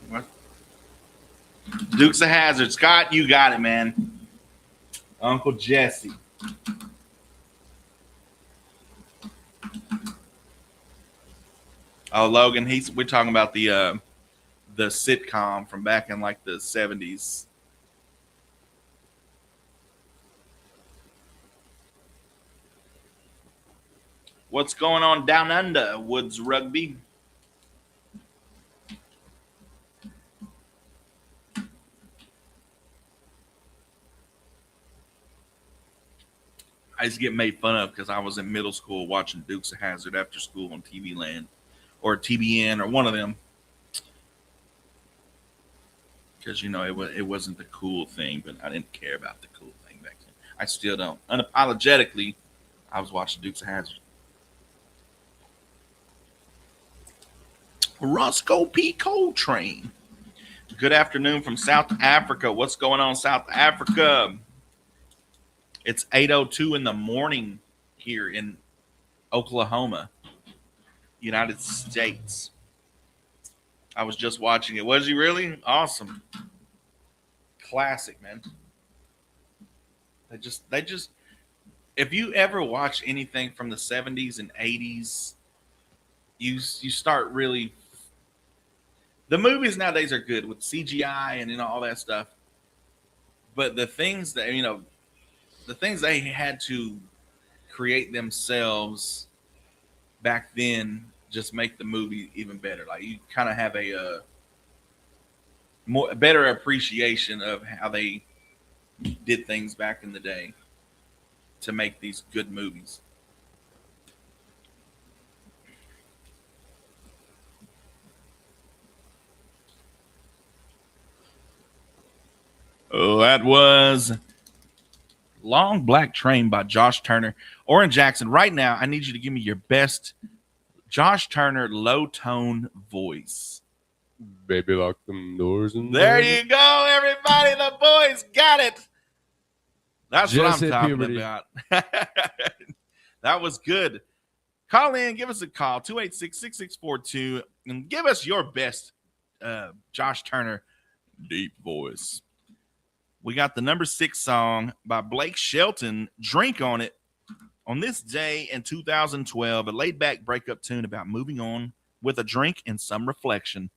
What? Dukes of Hazzard. Scott, you got it, man. Uncle Jesse. Oh, Logan, we're talking about the sitcom from back in like the 70s. What's going on down under, Woods Rugby? I used to get made fun of because I was in middle school watching Dukes of Hazzard after school on TV Land or TBN or one of them. because it wasn't the cool thing, but I didn't care about the cool thing back then. I still don't. Unapologetically, I was watching Dukes of Hazzard. Roscoe P. Coltrane. Good afternoon from South Africa. What's going on, South Africa? It's 8:02 in the morning here in Oklahoma, United States. I was just watching it. Was you really? Awesome. Classic, man. They just if you ever watch anything from the 70s and 80s, you start really. The movies nowadays are good with CGI and all that stuff, but the things they had to create themselves back then just make the movie even better. Like you kind of have a better appreciation of how they did things back in the day to make these good movies. Oh, that was Long Black Train by Josh Turner. Oran Jackson, right now, I need you to give me your best Josh Turner low tone voice. Baby, lock them doors. And There you go, everybody. The boys got it. That's Just what I'm hit talking puberty. about. That was good. Call in, give us a call, 286-6642, and give us your best Josh Turner deep voice. We got the number 6 song by Blake Shelton, Drink on It, on this day in 2012, a laid-back breakup tune about moving on with a drink and some reflection.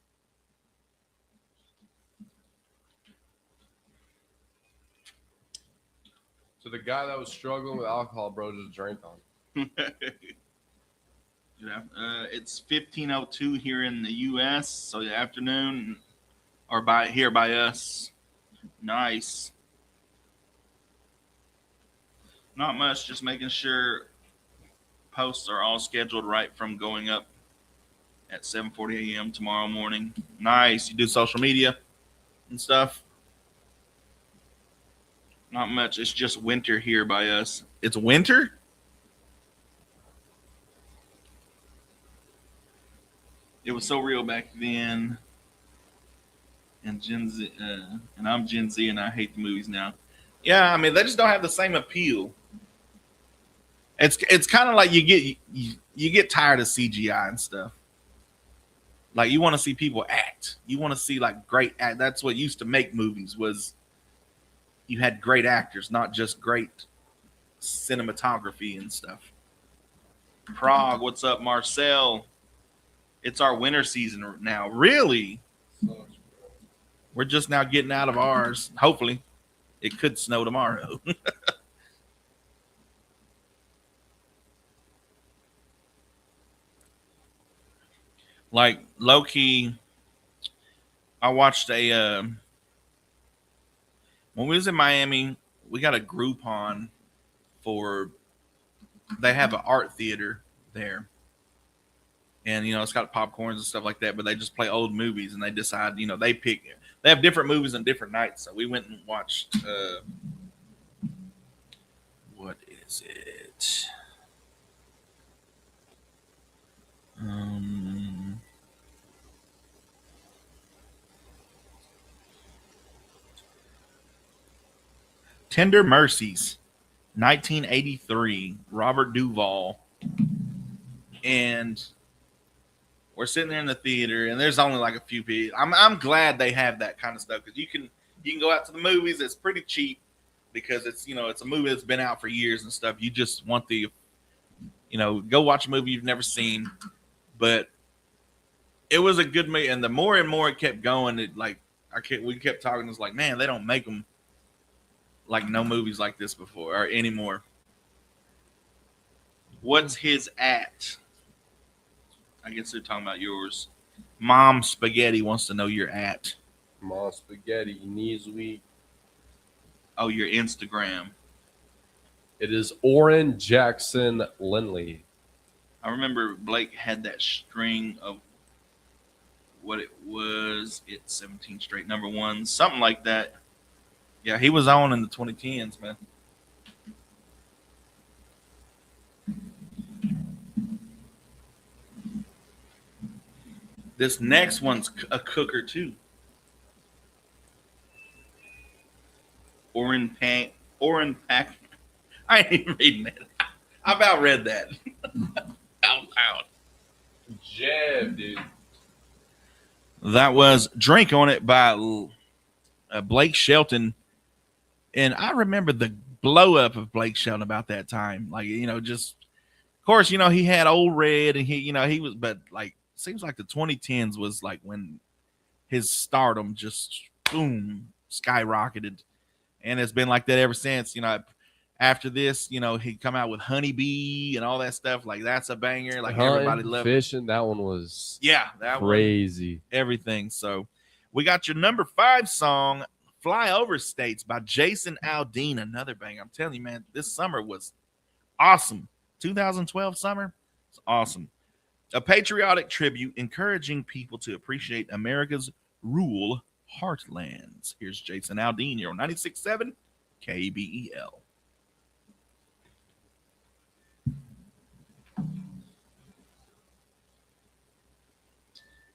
So the guy that was struggling with alcohol, bro, just drank on. It's 15:02 here in the U.S., so the afternoon, or by us. Nice. Not much, just making sure posts are all scheduled right from going up at 7:40 a.m. tomorrow morning. Nice. You do social media and stuff? Not much. It's just winter here by us. It's winter? It was so real back then. And Gen Z, and I'm Gen Z, and I hate the movies now. Yeah, I mean they just don't have the same appeal. It's kind of like you get tired of CGI and stuff. Like you want to see people act. You want to see like great act. That's what used to make movies was you had great actors, not just great cinematography and stuff. Prague, what's up, Marcel? It's our winter season now. Really? We're just now getting out of ours. Hopefully. It could snow tomorrow. Like, low-key, I watched when we was in Miami, we got a Groupon they have an art theater there. And, it's got popcorns and stuff like that, but they just play old movies, and they decide, they have different movies on different nights. So we went and watched, what is it? Tender Mercies, 1983, Robert Duvall. And we're sitting there in the theater, and there's only like a few people. I'm glad they have that kind of stuff because you can go out to the movies. It's pretty cheap because it's it's a movie that's been out for years and stuff. You just want go watch a movie you've never seen. But it was a good movie, and the more and more it kept going, we kept talking. It's like, man, they don't make them like no movies like this before or anymore. What's his at? I guess they're talking about yours. Mom Spaghetti wants to know your at. Mom Spaghetti, knees weak. Oh, your Instagram. It is Oran Jackson Lindley. I remember Blake had that string of what it was. is it 17 straight number ones, something like that. Yeah, he was on in the 2010s, man. This next one's a cooker too. Oran Pack. I ain't even reading it. I about read that out loud. Jeb, dude. That was "Drink on It" by Blake Shelton, and I remember the blow up of Blake Shelton about that time. Like, just of course, he had Old Red, and he was, but like seems like the 2010s was like when his stardom just boom skyrocketed, and it's been like that ever since. After this, he come out with Honeybee and all that stuff. Like, that's a banger. Like, everybody loved it. Fishing, that one was That crazy. one, everything. So we got your number 5 song, "Flyover States" by Jason Aldean. Another banger. I'm telling you, man, this summer was awesome. 2012 summer, it's awesome. A patriotic tribute encouraging people to appreciate America's rural heartlands. Here's Jason Aldean here on 96.7 KBEL.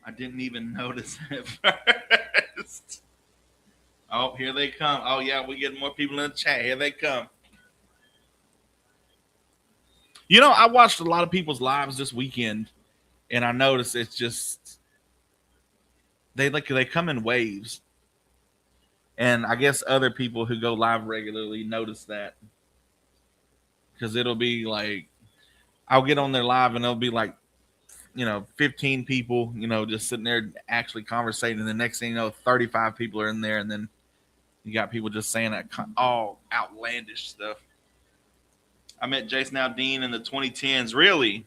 I didn't even notice it first. Oh, here they come. Oh, yeah, we get more people in the chat. Here they come. I watched a lot of people's lives this weekend, and I noticed it's just they come in waves. And I guess other people who go live regularly notice that, because it'll be like I'll get on their live and it'll be like 15 people, just sitting there actually conversating. And the next thing you know, 35 people are in there. And then you got people just saying that all outlandish stuff. I met Jason Aldean in the 2010s. Really?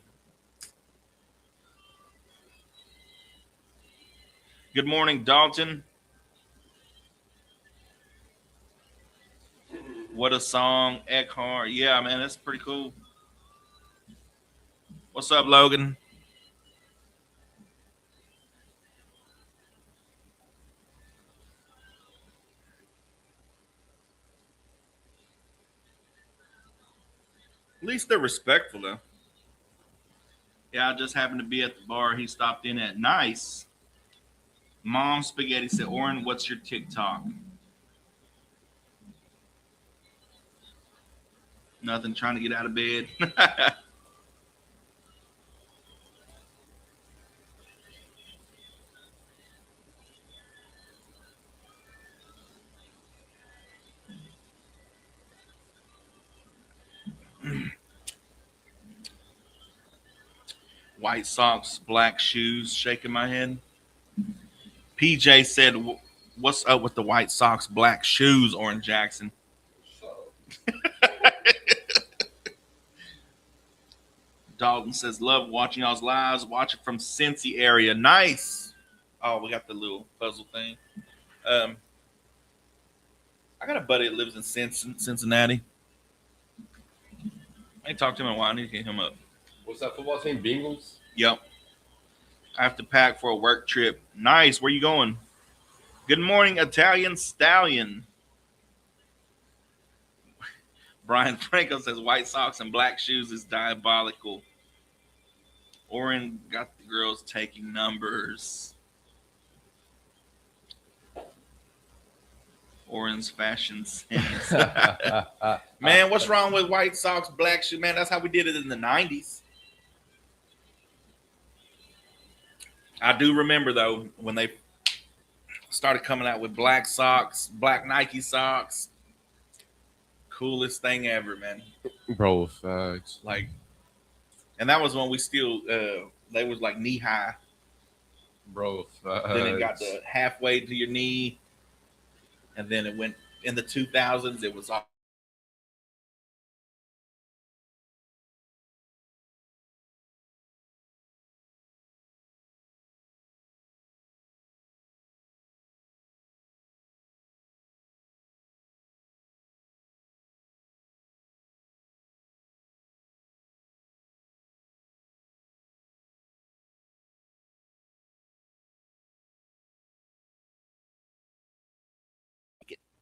Good morning, Dalton. What a song, Eckhart. Yeah, man, that's pretty cool. What's up, Logan? At least they're respectful, though. Yeah, I just happened to be at the bar he stopped in at. Nice. Mom Spaghetti said, "Oran, what's your TikTok?" Nothing, trying to get out of bed. White socks, black shoes, shaking my head. PJ said, "What's up with the white socks, black shoes, Oran Jackson?" Dalton says, "Love watching y'all's lives. Watch it from Cincy area. Nice." Oh, we got the little puzzle thing. I got a buddy that lives in Cincinnati. I ain't talked to him in a while. I need to get him up. What's that football team? Bengals? Yep. I have to pack for a work trip. Nice. Where you going? Good morning, Italian Stallion. Brian Franco says white socks and black shoes is diabolical. Oran got the girls taking numbers. Oran's fashion sense. Man, what's wrong with white socks, black shoes? Man, that's how we did it in the 90s. I do remember, though, when they started coming out with black socks, black Nike socks. Coolest thing ever, man. Bro, facts. Like, and that was when we still, they was like knee high. Bro, facts. Then it got to halfway to your knee. And then it went in the 2000s. It was all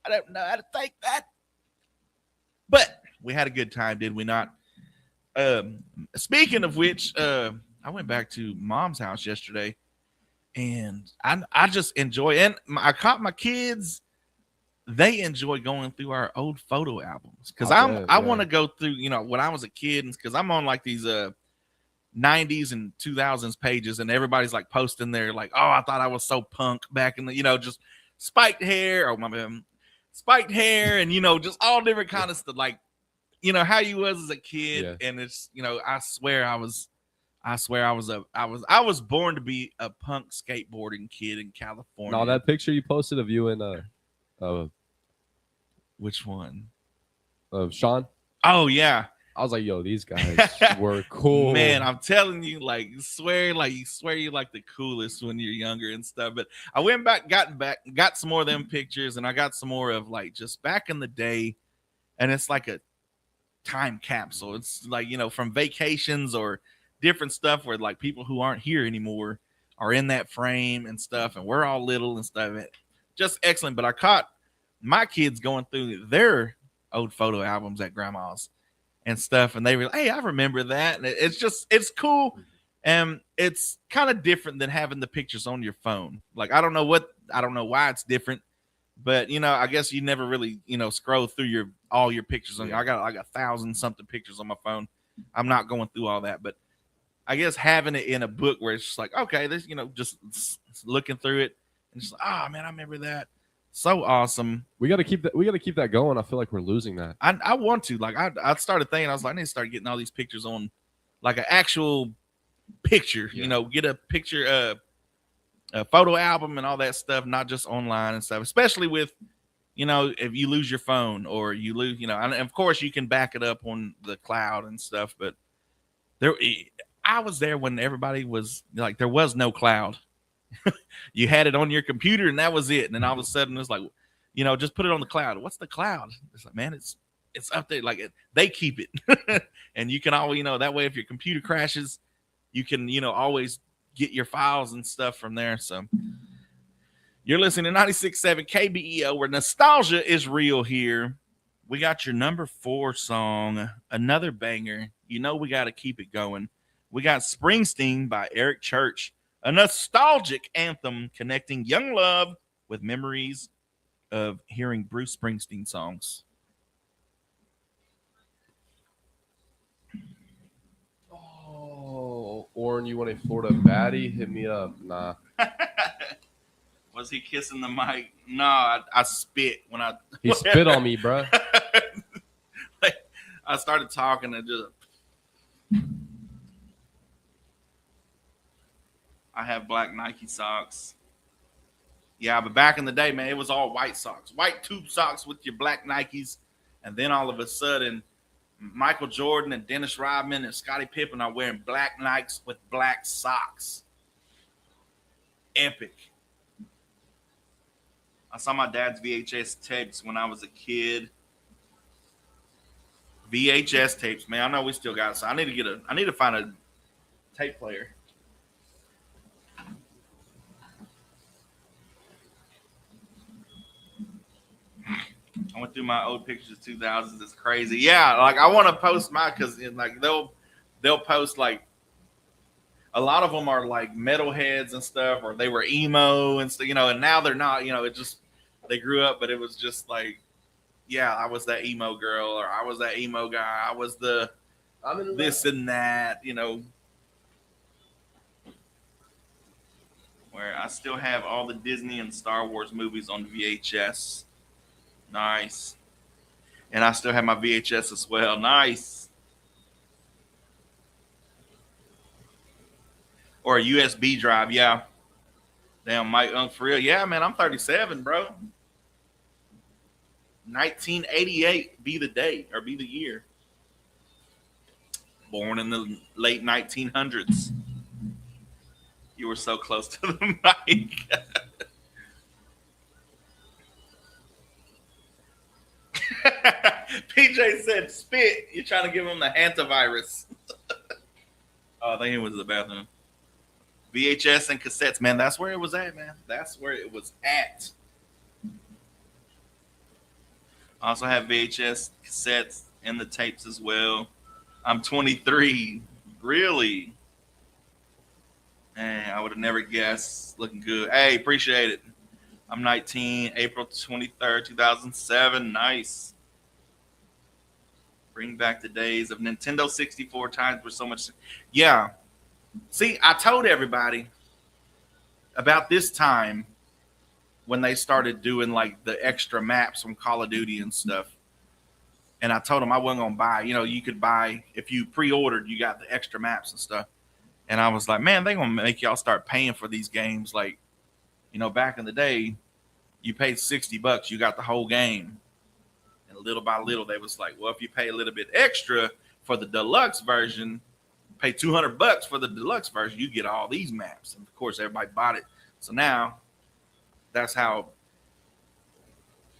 I don't know how to take that. But we had a good time, did we not? Speaking of which, I went back to Mom's house yesterday, and I just enjoy. And I caught my kids. They enjoy going through our old photo albums because I want to go through, when I was a kid, and because I'm on like these 90s and 2000s pages, and everybody's like posting there like, oh, I thought I was so punk back in the, just spiked hair, or my bad, spiked hair, and just all different kind of stuff, like how you was as a kid. And it's I swear I was born to be a punk skateboarding kid in California. No, that picture you posted of you and which one? Of Sean. Oh yeah. I was like, yo, these guys were cool. Man, I'm telling you, you swear you're like the coolest when you're younger and stuff. But I went back, got some more of them pictures, and I got some more of like just back in the day. And it's like a time capsule. It's like, from vacations or different stuff where like people who aren't here anymore are in that frame and stuff. And we're all little and stuff. Just excellent. But I caught my kids going through their old photo albums at grandma's and stuff, and they were like, hey, I remember that. And it's cool, and it's kind of different than having the pictures on your phone. Like I don't know why it's different, but I guess you never really scroll through all your pictures on. I got like 1,000-something pictures on my phone. I'm not going through all that, but I guess having it in a book where it's just like, okay, this just looking through it and just like, oh man, I remember that. So awesome. We got to keep that going. I feel like we're losing that. I want to. Like I started thinking, I was like, I need to start getting all these pictures on like an actual picture, get a picture, a photo album and all that stuff, not just online and stuff, especially with, if you lose your phone or you lose, and of course you can back it up on the cloud and stuff, but I was there when everybody was like, there was no cloud. You had it on your computer and that was it. And then all of a sudden it's like, just put it on the cloud. What's the cloud? It's like, man, it's up there. Like they keep it. And you can always, that way if your computer crashes, you can, always get your files and stuff from there. So you're listening to 96.7 KBEO, where nostalgia is real here. We got your number 4 song, another banger. We got to keep it going. We got Springsteen by Eric Church. A nostalgic anthem connecting young love with memories of hearing Bruce Springsteen songs. Oh, Oran, you want a Florida baddie? Hit me up. Nah. Was he kissing the mic? No, I spit when I... He spit on me, bro. I started talking and just... I have black Nike socks. Yeah, but back in the day, man, it was all white socks. White tube socks with your black Nikes. And then all of a sudden, Michael Jordan and Dennis Rodman and Scottie Pippen are wearing black Nikes with black socks. Epic. I saw my dad's VHS tapes when I was a kid. VHS tapes, man. I know we still got it. So I need to find a tape player. I went through my old pictures of 2000s. It's crazy. Yeah, like I want to post mine because like they'll post like a lot of them are like metalheads and stuff, or they were emo and stuff, and now they're not. It just they grew up, but it was just like, yeah, I was that emo girl, or I was that emo guy. I was this and that, Where I still have all the Disney and Star Wars movies on VHS. Nice. And I still have my VHS as well. Nice. Or a USB drive, yeah. Damn, Mike, for real. Yeah, man, I'm 37, bro. 1988 be the day, or be the year. Born in the late 1900s. You were so close to the mic. PJ said spit. You're trying to give him the hantavirus. Oh, I think it was the bathroom. VHS and cassettes, man. That's where it was at, man. That's where it was at. I also have VHS cassettes and the tapes as well. I'm 23. Really? Man, I would have never guessed. Looking good. Hey, appreciate it. I'm 19, April 23rd, 2007. Nice. Bring back the days of Nintendo 64 times were so much. Yeah. See, I told everybody about this time when they started doing like the extra maps from Call of Duty and stuff. And I told them I wasn't going to buy. You know, you could buy, if you pre-ordered, you got the extra maps and stuff. And I was like, man, they're going to make y'all start paying for these games. Like, you know, back in the day, you paid $60, you got the whole game. And little by little, they was like, well, if you pay a little bit extra for the deluxe version, pay $200 for the deluxe version, you get all these maps. And of course, everybody bought it. So now that's how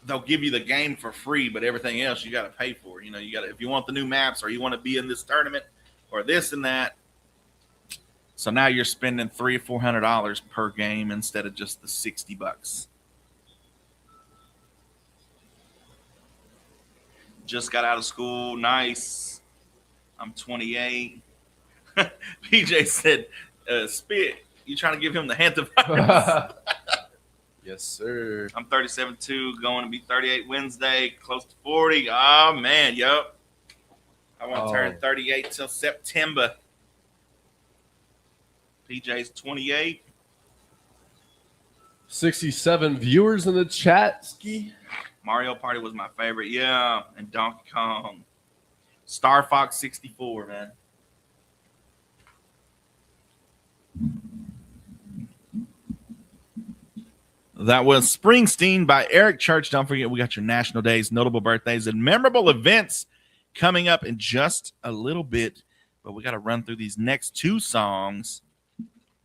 they'll give you the game for free, but everything else you got to pay for. You know, you got to, if you want the new maps or you want to be in this tournament or this and that. So now you're spending $300 or $400 per game instead of just the $60. Just got out of school. Nice. I'm 28. PJ said, Spit, you trying to give him the hantavirus? Yes, sir. I'm 37 too, going to be 38 Wednesday, close to 40. Oh, man, yup. I want to turn 38 till September. PJ's 28. 67 viewers in the chat, Ski. Mario Party was my favorite, yeah, and Donkey Kong. Star Fox 64, man. That was Springsteen by Eric Church. Don't forget, we got your national days, notable birthdays, and memorable events coming up in just a little bit. But we got to run through these next two songs.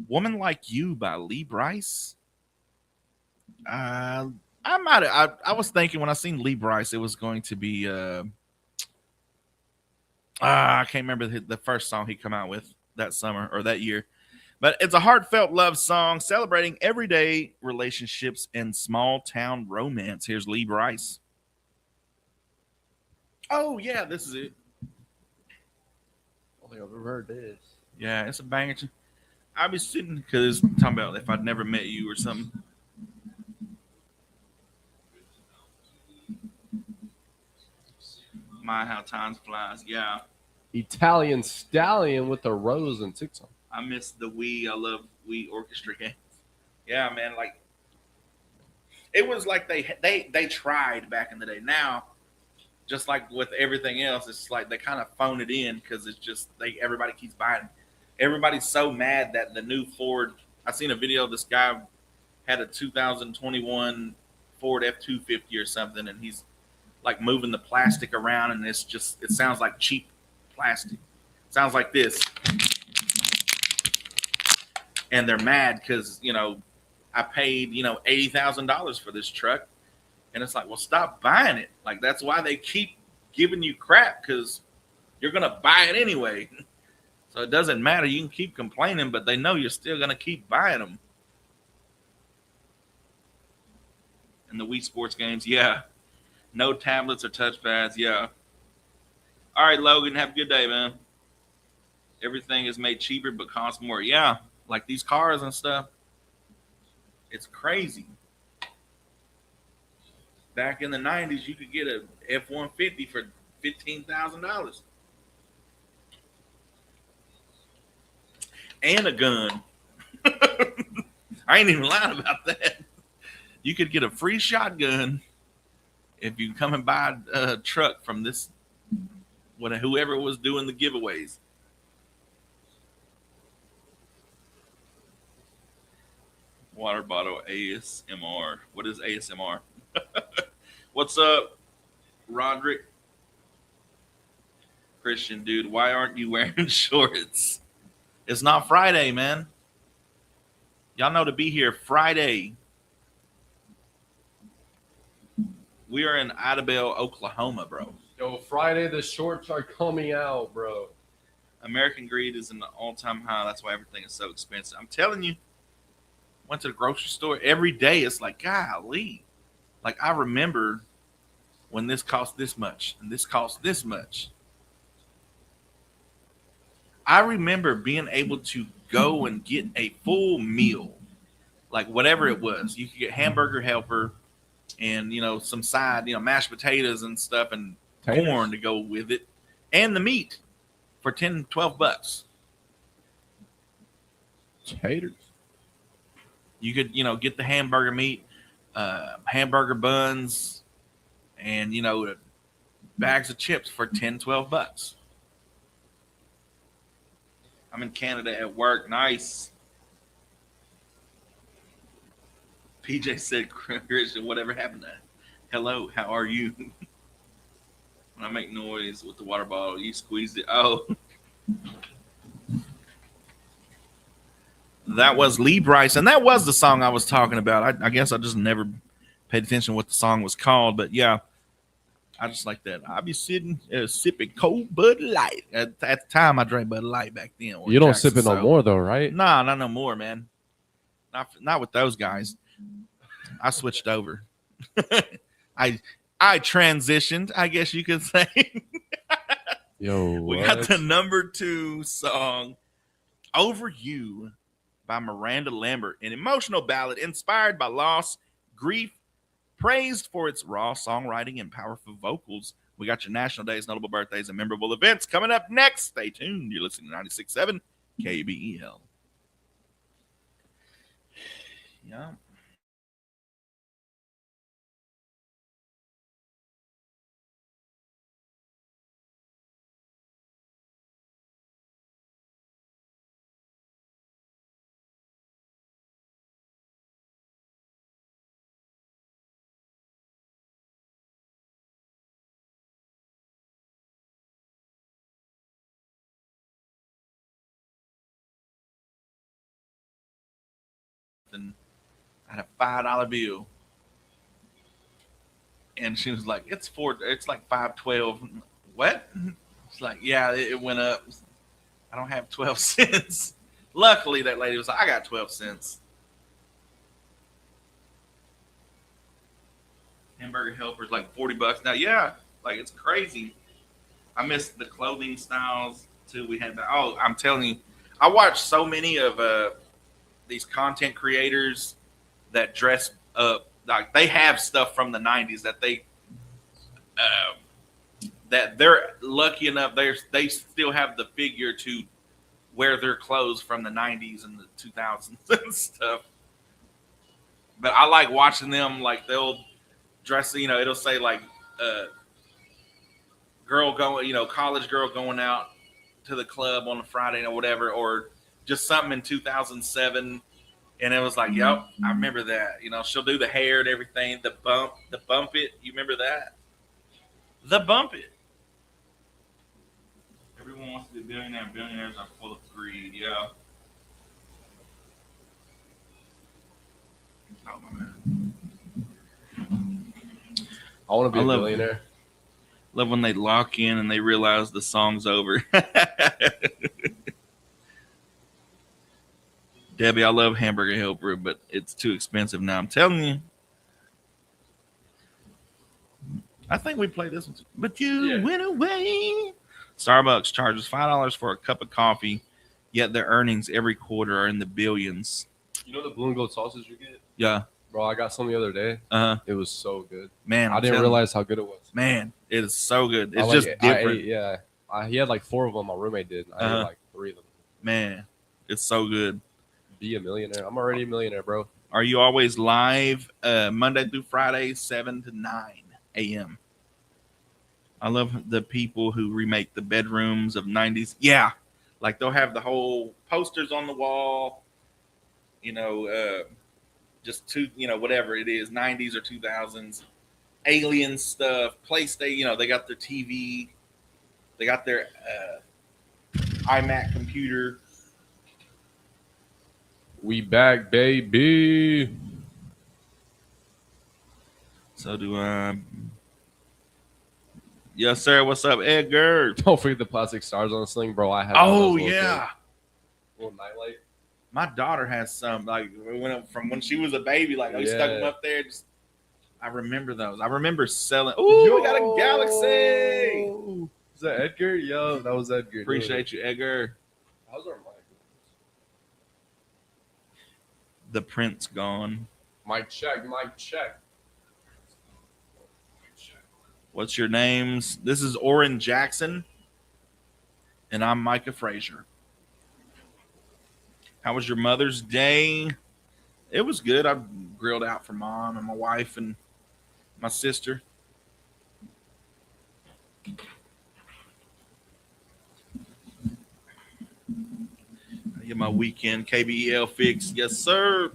Woman Like You by Lee Brice. I was thinking when I seen Lee Brice, it was going to be I can't remember the first song he come out with that summer or that year. But it's a heartfelt love song celebrating everyday relationships and small town romance. Here's Lee Brice. Oh, yeah, this is it. I don't think I've ever heard this. Yeah, it's a banger. I'll be sitting because talking about if I'd never met you or something. My, how time flies. Yeah. Italian Stallion with the rose and TikTok. I miss the Wii. I love Wii orchestra games. Yeah, man. Like it was like they tried back in the day. Now, just like with everything else, it's like they kind of phone it in because it's just everybody keeps buying. Everybody's so mad that the new Ford. I seen a video. This guy had a 2021 Ford F-250 or something, and he's like moving the plastic around, and it sounds like cheap plastic. It sounds like this. And they're mad because, you know, I paid, you know, $80,000 for this truck. And it's like, well, stop buying it. Like, that's why they keep giving you crap, because you're going to buy it anyway. So it doesn't matter. You can keep complaining, but they know you're still going to keep buying them. And the Wii Sports games, yeah. No tablets or touchpads, yeah. All right, Logan, have a good day, man. Everything is made cheaper but costs more. Yeah. Like these cars and stuff, it's crazy. Back in the 90s, you could get a F-150 for $15,000. And a gun. I ain't even lying about that. You could get a free shotgun if you come and buy a truck from this, whoever was doing the giveaways. Water bottle ASMR. What is ASMR? What's up, Roderick? Christian, dude, why aren't you wearing shorts? It's not Friday, man. Y'all know to be here Friday. We are in Idabel, Oklahoma, bro. Yo, Friday the shorts are coming out, bro. American greed is an all-time high. That's why everything is so expensive. I'm telling you. Went to the grocery store every day. It's like, golly. Like, I remember when this costs this much and this costs this much. I remember being able to go and get a full meal, like whatever it was. You could get hamburger helper and, some side, mashed potatoes and stuff and Taters. corn to go with it and the meat for $10-12. Taters. You could, get the hamburger meat, hamburger buns, and, bags of chips for $10-12. I'm in Canada at work. Nice. PJ said, Christian, whatever happened to hello, how are you? When I make noise with the water bottle, you squeeze it. Oh. That was Lee Bryce, and that was the song I was talking about. I guess I just never paid attention to what the song was called, but yeah, I just like that. I be sitting sipping cold Bud Light. At the time, I drank Bud Light back then. You don't sip it no more, though, right? Nah, not no more, man. Not with those guys. I switched over. I transitioned, I guess you could say. Yo, we got the number 2 song, Over You, by Miranda Lambert, an emotional ballad inspired by loss, grief, praised for its raw songwriting and powerful vocals. We got your national days, notable birthdays, and memorable events coming up next. Stay tuned. You're listening to 96.7 KBEL. Yeah. And I had a $5 bill, and she was like, "It's like $5.12." What? It's like, yeah, it went up. I don't have 12 cents. Luckily, that lady was like, "I got 12 cents." Hamburger helper's like $40 now. Yeah, like it's crazy. I missed the clothing styles too. We had I'm telling you, I watched so many of these content creators that dress up like they have stuff from the 90s that that they're lucky enough they still have the figure to wear their clothes from the 90s and the 2000s and stuff. But I like watching them, like they'll dress, it'll say like girl going, college girl going out to the club on a Friday or whatever, or just something in 2007, and it was like, yep, I remember that. She'll do the hair and everything, the bump it. You remember that? The bump it. Everyone wants to be a billionaire. Billionaires are full of greed. Yeah. Oh my man. I want to be a billionaire. Love when they lock in and they realize the song's over. Debbie, I love Hamburger Helper, but it's too expensive now. I'm telling you. I think we played this one too. But you went away. Starbucks charges $5 for a cup of coffee, yet their earnings every quarter are in the billions. You know the blue and gold sausage you get? Yeah. Bro, I got some the other day. It was so good. Man, I didn't realize how good it was. Man, it is so good. It's just different. He had like 4 of them. My roommate did. I ate like 3 of them. Man, it's so good. Be a millionaire. I'm already a millionaire, bro. Are you always live Monday through Friday, 7 to 9 a.m.? I love the people who remake the bedrooms of 90s. Yeah, like they'll have the whole posters on the wall, just whatever it is, 90s or 2000s, alien stuff, PlayStation, they got their TV, they got their iMac computer. We back, baby. So do I. Yes, sir. What's up, Edgar? Don't forget the plastic stars on the sling, bro. I have. Oh yeah. Little nightlight. My daughter has some, like from when she was a baby. Like we stuck them up there. Just I remember those. I remember selling. Ooh, we got a Galaxy. Yo! Is that Edgar? Yo, that was Edgar. Appreciate you, Edgar. How's our mic? The print's gone. Mic check. What's your names? This is Oran Jackson, and I'm Micah Frazier. How was your Mother's Day? It was good. I grilled out for Mom and my wife and my sister. I get my weekend KBEL fix. Yes, sir.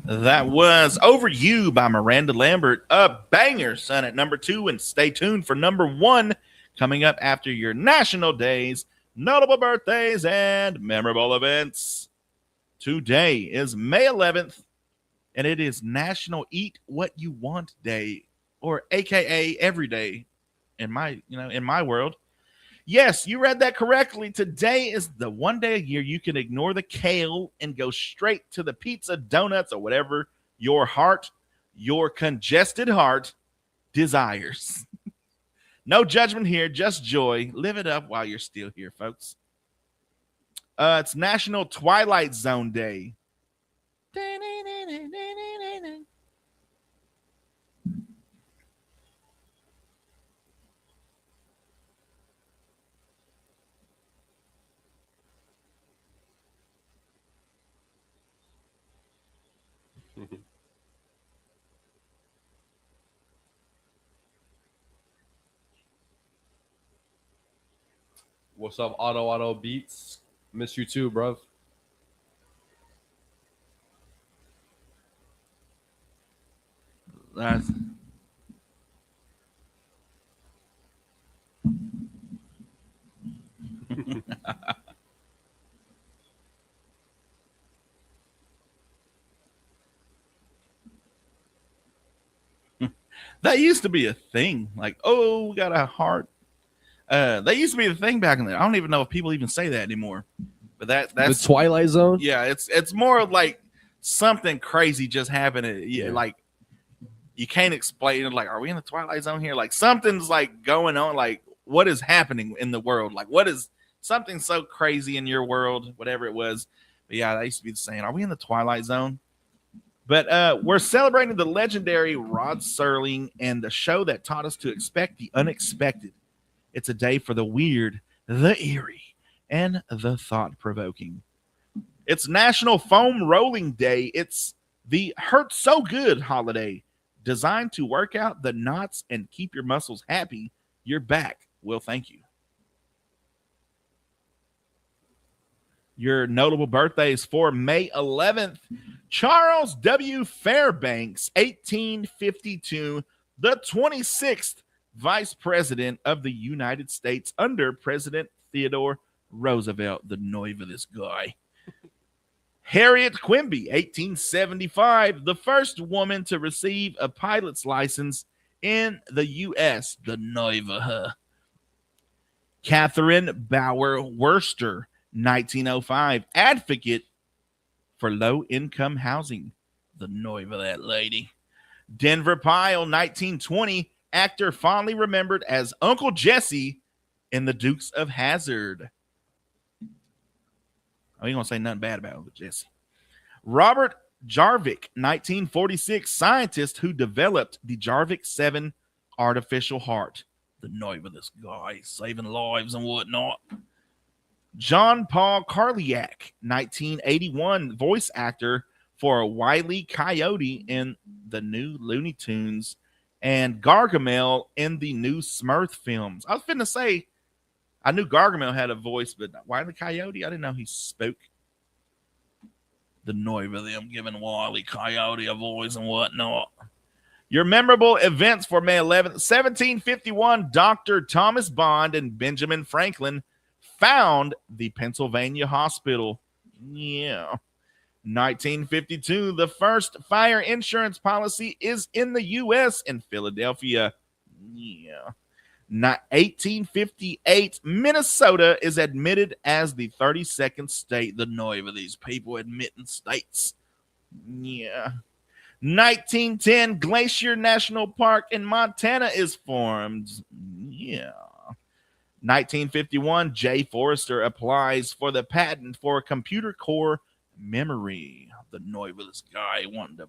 That was Over You by Miranda Lambert. A banger, son, at number 2. And stay tuned for number 1 coming up after your national days, notable birthdays, and memorable events. Today is May 11th, and it is National Eat What You Want Day, or AKA every day in my world. Yes, you read that correctly. Today is the one day a year you can ignore the kale and go straight to the pizza, donuts, or whatever your congested heart desires. No judgment here, just joy. Live it up while you're still here, folks. It's National Twilight Zone Day. What's up, Auto Beats? Miss you too, bruv. That's that used to be a thing. Like, oh, we got a heart. That used to be the thing back in there. I don't even know if people even say that anymore. But that's the Twilight Zone. Yeah, it's more like something crazy just happened. Yeah, like you can't explain it. Like, are we in the Twilight Zone here? Like something's like going on. Like, what is happening in the world? Like, what is something so crazy in your world? Whatever it was. But yeah, that used to be the saying. Are we in the Twilight Zone? But we're celebrating the legendary Rod Serling and the show that taught us to expect the unexpected. It's a day for the weird, the eerie, and the thought-provoking. It's National Foam Rolling Day. It's the Hurt So Good holiday, designed to work out the knots and keep your muscles happy. Your back will thank you. Your notable birthdays for May 11th. Charles W. Fairbanks, 1852, the 26th Vice President of the United States under President Theodore Roosevelt. The nerve of this guy. Harriet Quimby, 1875, the first woman to receive a pilot's license in the U.S. The nerve of her. Catherine Bauer Worcester, 1905, advocate for low-income housing. The nerve of that lady. Denver Pyle, 1920, actor fondly remembered as Uncle Jesse in The Dukes of Hazzard. I ain't gonna say nothing bad about Uncle Jesse. Robert Jarvik, 1946, scientist who developed the Jarvik 7 artificial heart. The nerve of this guy, saving lives and whatnot. John Paul Carliak, 1981, voice actor for Wile E. Coyote in the new Looney Tunes and Gargamel in the new Smurf films. I was finna say, I knew Gargamel had a voice, but Wile E. Coyote, I didn't know he spoke. The nerve of them giving Wile E. Coyote a voice and whatnot. Your memorable events for May 11th, 1751, Dr. Thomas Bond and Benjamin Franklin found the Pennsylvania Hospital. Yeah. 1952, the first fire insurance policy is in the U.S. in Philadelphia. Yeah. 1858, Minnesota is admitted as the 32nd state. The nerve of these people admitting states. Yeah. 1910, Glacier National Park in Montana is formed. Yeah. 1951, Jay Forrester applies for the patent for computer core memory. The nervous guy wanting to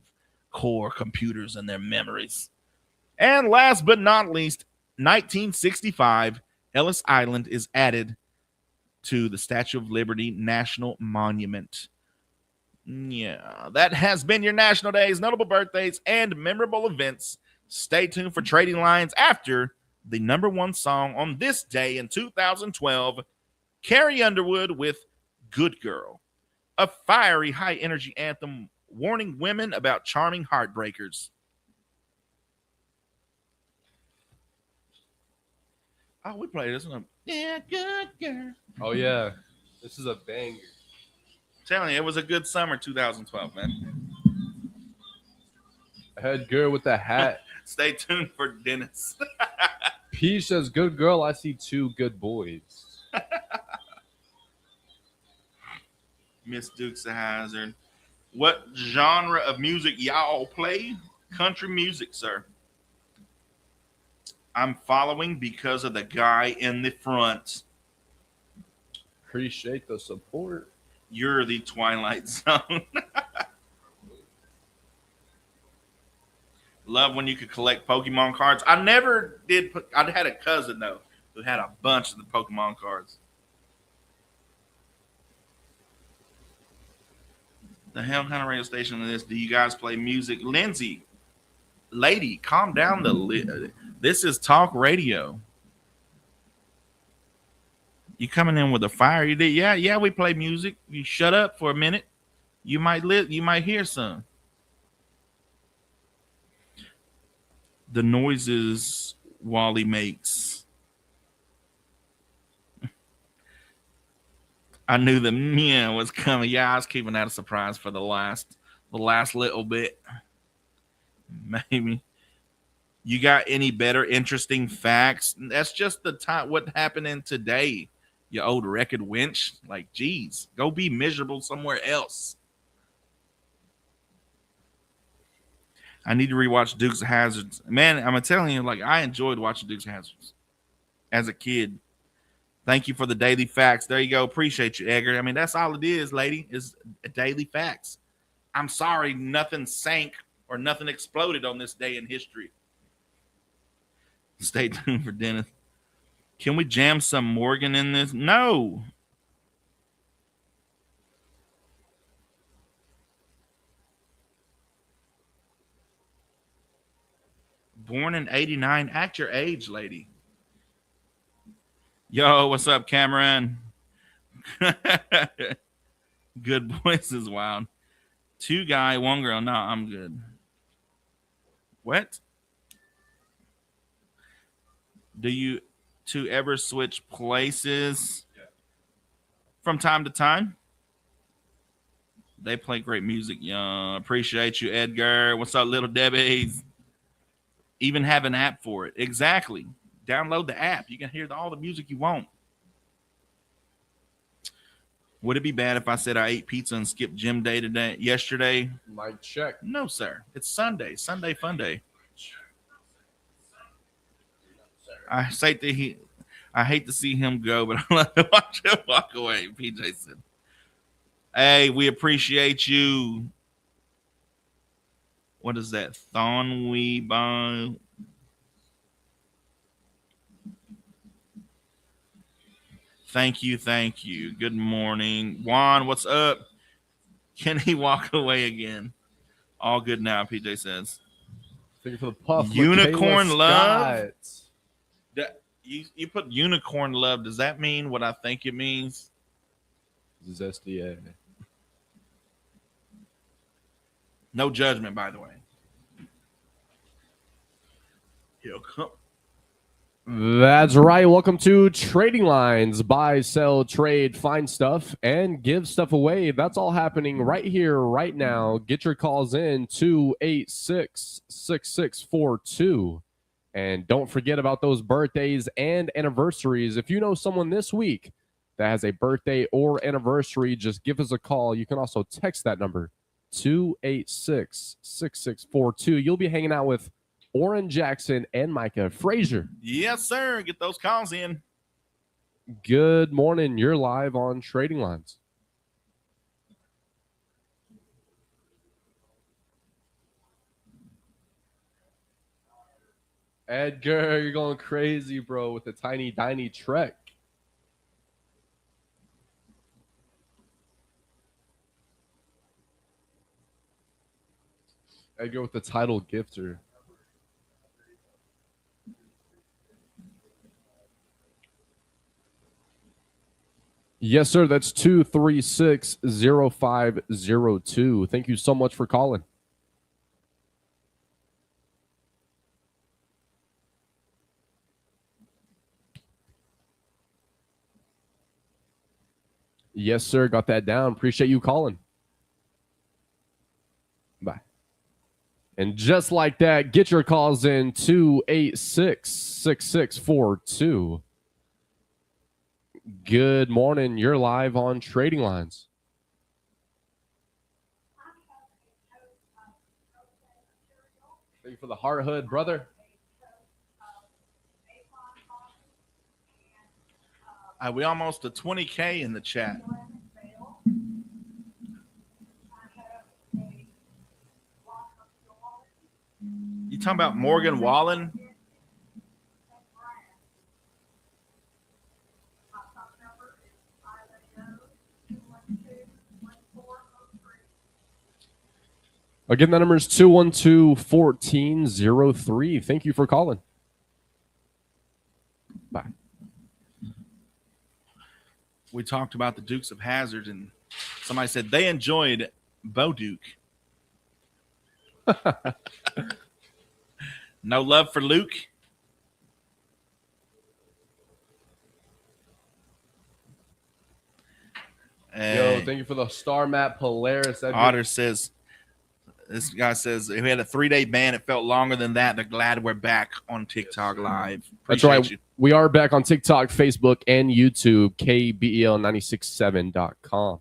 core computers and their memories. And last but not least, 1965, Ellis Island is added to the Statue of Liberty National Monument. Yeah, that has been your National Days, notable birthdays, and memorable events. Stay tuned for Trading Lines after the number one song on this day in 2012, Carrie Underwood with Good Girl, a fiery, high-energy anthem warning women about charming heartbreakers. Oh, we played this one. Yeah, good girl. Oh yeah, this is a banger. Telling you, it was a good summer 2012, man. Head girl with the hat. Stay tuned for Dennis. P says, "Good girl, I see two good boys." Miss Dukes of Hazzard. What genre of music y'all play? Country music, sir. I'm following because of the guy in the front. Appreciate the support. You're the Twilight Zone. Love when you could collect Pokemon cards. I never did. I had a cousin, though, who had a bunch of the Pokemon cards. The hell kind of radio station is this? Do you guys play music? Lindsay, lady, calm down. This is talk radio. You coming in with a fire? You did? Yeah. We play music. You shut up for a minute. You might hear some. The noises Wally makes. I knew the meow was coming. Yeah, I was keeping that a surprise for the last little bit. Maybe. You got any better interesting facts? That's just the time. What happened in today? You old record winch. Like, geez, go be miserable somewhere else. I need to rewatch Dukes of Hazzards. Man, I'm telling you, like, I enjoyed watching Dukes of Hazzards as a kid. Thank you for the daily facts. There you go. Appreciate you, Edgar. I mean, that's all it is, lady, is daily facts. I'm sorry nothing sank or nothing exploded on this day in history. Stay tuned for Dennis. Can we jam some Morgan in this? No. Born in 89. Act your age, lady. Yo, what's up, Cameron? Good boys is wild. 2 guy, 1 girl. No, I'm good. What? Do you two ever switch places from time to time? They play great music, young. Appreciate you, Edgar. What's up, little Debbie's? Even have an app for it. Exactly. Download the app. You can hear all the music you want. Would it be bad if I said I ate pizza and skipped gym day yesterday? Mic check. No, sir. It's Sunday. Sunday fun day. I hate to see him go, but I love to watch him walk away. PJ said, "Hey, we appreciate you." What is that? Thonwe Bond. Thank you. Good morning. Juan, what's up? Can he walk away again? All good now, PJ says. Thank you for the puff. Unicorn Michaela love? Scott. You put unicorn love. Does that mean what I think it means? This is SDA. No judgment, by the way. He'll come. That's right. Welcome to Trading Lines. Buy, sell, trade, find stuff, and give stuff away. That's all happening right here, right now. Get your calls in 286-6642. And don't forget about those birthdays and anniversaries. If you know someone this week that has a birthday or anniversary, just give us a call. You can also text that number, 286-6642. You'll be hanging out with Oran Jackson and Micah. Frazier, Yes, sir. Get those calls in. good morning. You're live on Trading Lines. Edgar, you're going crazy, bro, with the tiny Trek. Edgar with the title gifter. Yes, sir. That's 236-0502. Thank you so much for calling. Yes, sir. Got that down. Appreciate you calling. Bye. And just like that, get your calls in 286-6642. Good morning. You're live on Trading Lines. Thank you for the heart hood, brother. We almost to 20K in the chat. You talking about Morgan Wallen? Again, that number is 212-1403. Thank you for calling. Bye. We talked about the Dukes of Hazzard, and somebody said they enjoyed Bo Duke. No love for Luke. Yo, thank you for the star map, Polaris. Otter says, this guy says, we had a 3-day ban. It felt longer than that. They're glad we're back on TikTok Live. That's Appreciate right. you. We are back on TikTok, Facebook, and YouTube, KBEL967.com.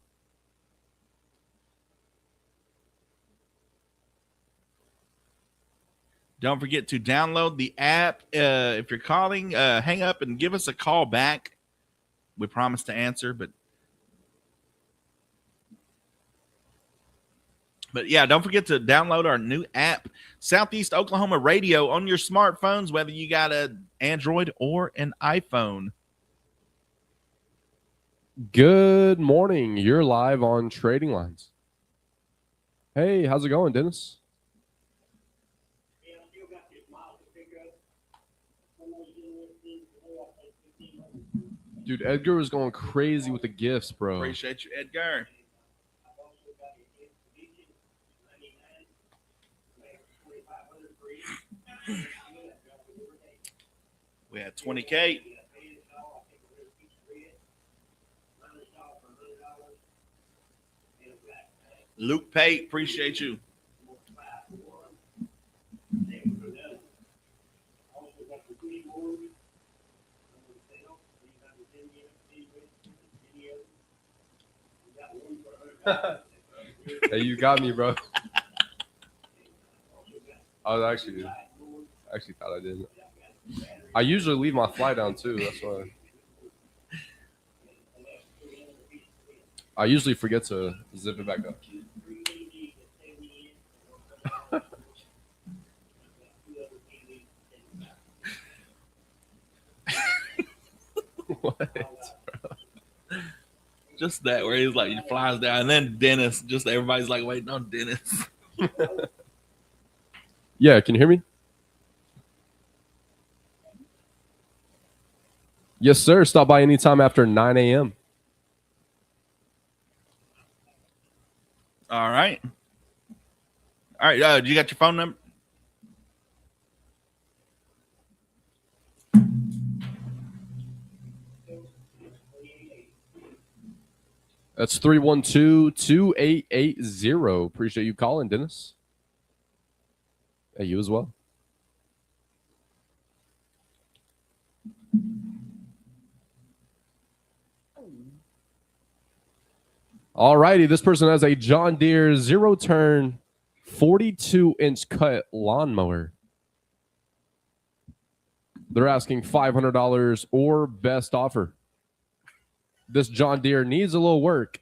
Don't forget to download the app. If you're calling, hang up and give us a call back. We promise to answer, but yeah, don't forget to download our new app, Southeast Oklahoma Radio, on your smartphones, whether you got an Android or an iPhone. Good morning. You're live on Trading Lines. Hey, how's it going, Dennis? Dude, Edgar was going crazy with the gifts, bro. Appreciate you, Edgar. We had 20K. Luke Pate, appreciate you. Hey, you got me, bro. I was actually thought I did. I usually leave my fly down too. That's why. I usually forget to zip it back up. What? Bro? Just that where he's like, he flies down, and then Dennis. Just everybody's like waiting on Dennis. Yeah, can you hear me? Yes, sir. Stop by anytime after 9 a.m. All right. All right. You got your phone number? That's 312-2880. Appreciate you calling, Dennis. Hey, you as well. All righty. This person has a John Deere 0-turn 42-inch cut lawnmower. They're asking $500 or best offer. This John Deere needs a little work.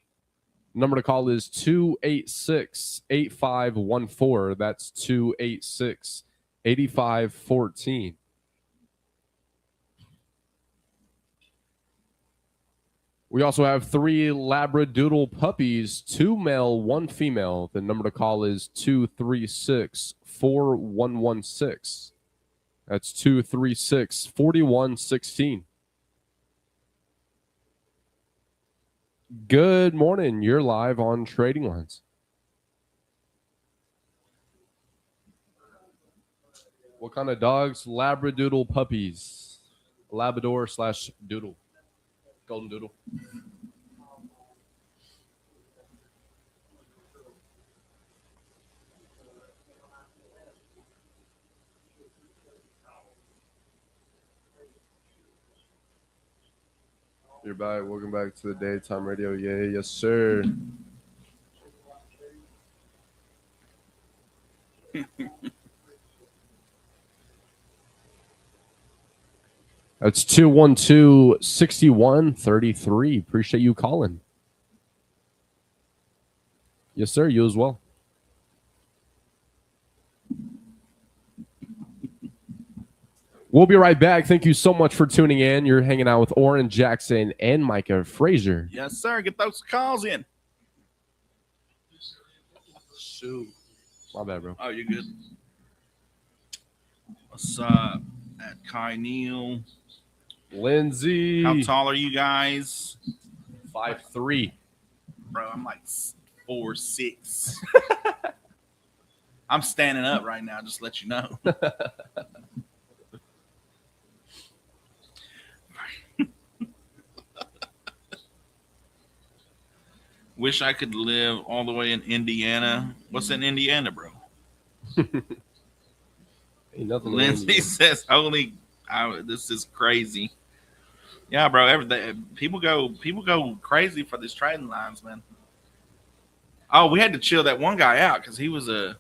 Number to call is 286-8514. That's 286-8514. We also have 3 Labradoodle puppies, 2 male, 1 female. The number to call is 236-4116. That's 236-4116. Good morning. You're live on Trading Lines. What kind of dogs? Labradoodle puppies. Labrador/doodle. Golden doodle. You're back. Welcome back to the Daytime Radio. Yeah, yes, sir. That's 212-6133. Appreciate you calling. Yes, sir. You as well. We'll be right back. Thank you so much for tuning in. You're hanging out with Oran, Jackson, and Micah Frazier. Yes, sir. Get those calls in. Shoot. My bad, bro. Oh, you're good. What's up? At Kai Neal. Lindsay. How tall are you guys? 5'3". Bro, I'm like 4'6". I'm standing up right now, just to let you know. Wish I could live all the way in Indiana. What's in Indiana, bro? Ain't nothing. Lindsay says, "Holy, this is crazy." Yeah, bro. Everything. People go crazy for these trading lines, man. Oh, we had to chill that one guy out because he was an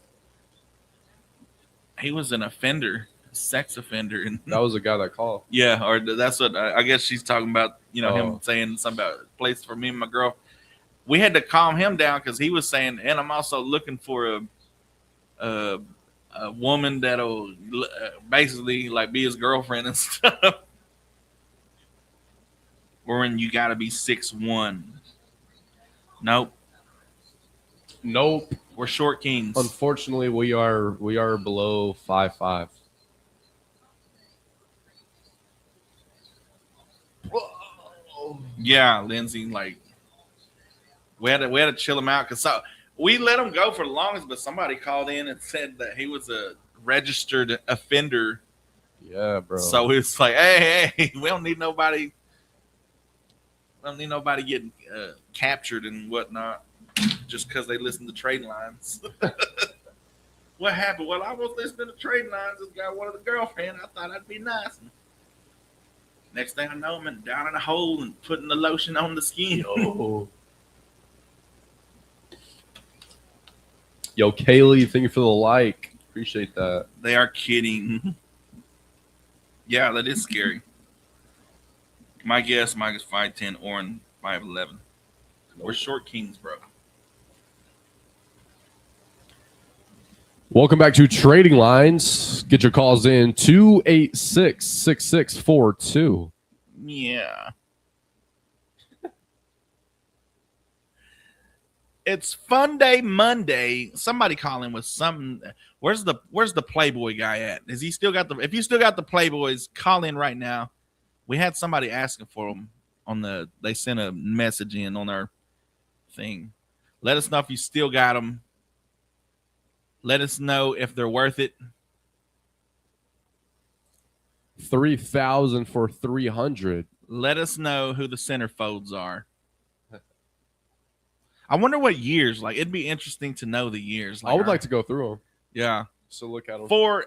offender, sex offender, and That was the guy that called. yeah, or that's what I guess she's talking about. You know, Oh. him saying something about a place for me and my girl. We had to calm him down because he was saying, and I'm also looking for a woman that'll basically like be his girlfriend and stuff. Oran, you got to be 6'1". Nope, Nope. we're short kings. Unfortunately, we are below 5'5". Yeah, Lindsay, like we had to chill him out because we let him go for the longest, but somebody called in and said that he was a registered offender. Yeah, bro. So it's like, hey, we don't need nobody. We don't need nobody getting captured and whatnot just because they listen to Trading Lines. What happened? Well, I was listening to Trading Lines. This guy wanted a girlfriend. I thought I'd be nice. And next thing I know, I'm down in a hole and putting the lotion on the skin. Yo, Kaylee, thank you for the like. Appreciate that. They are kidding. Yeah, that is scary. My guess, Mike is 5'10", Oran 5'11". We're short kings, bro. Welcome back to Trading Lines. Get your calls in 286-6642. Yeah. It's Fun Day Monday. Somebody calling with something. Where's the Playboy guy at? Is he still got the? If you still got the Playboys, call in right now. We had somebody asking for them on the. They sent a message in on our thing. Let us know if you still got them. Let us know if they're worth it. 3,000 for 300. Let us know who the centerfolds are. I wonder what years. Like, it'd be interesting to know the years. I would like to go through them. Yeah. So look at them. For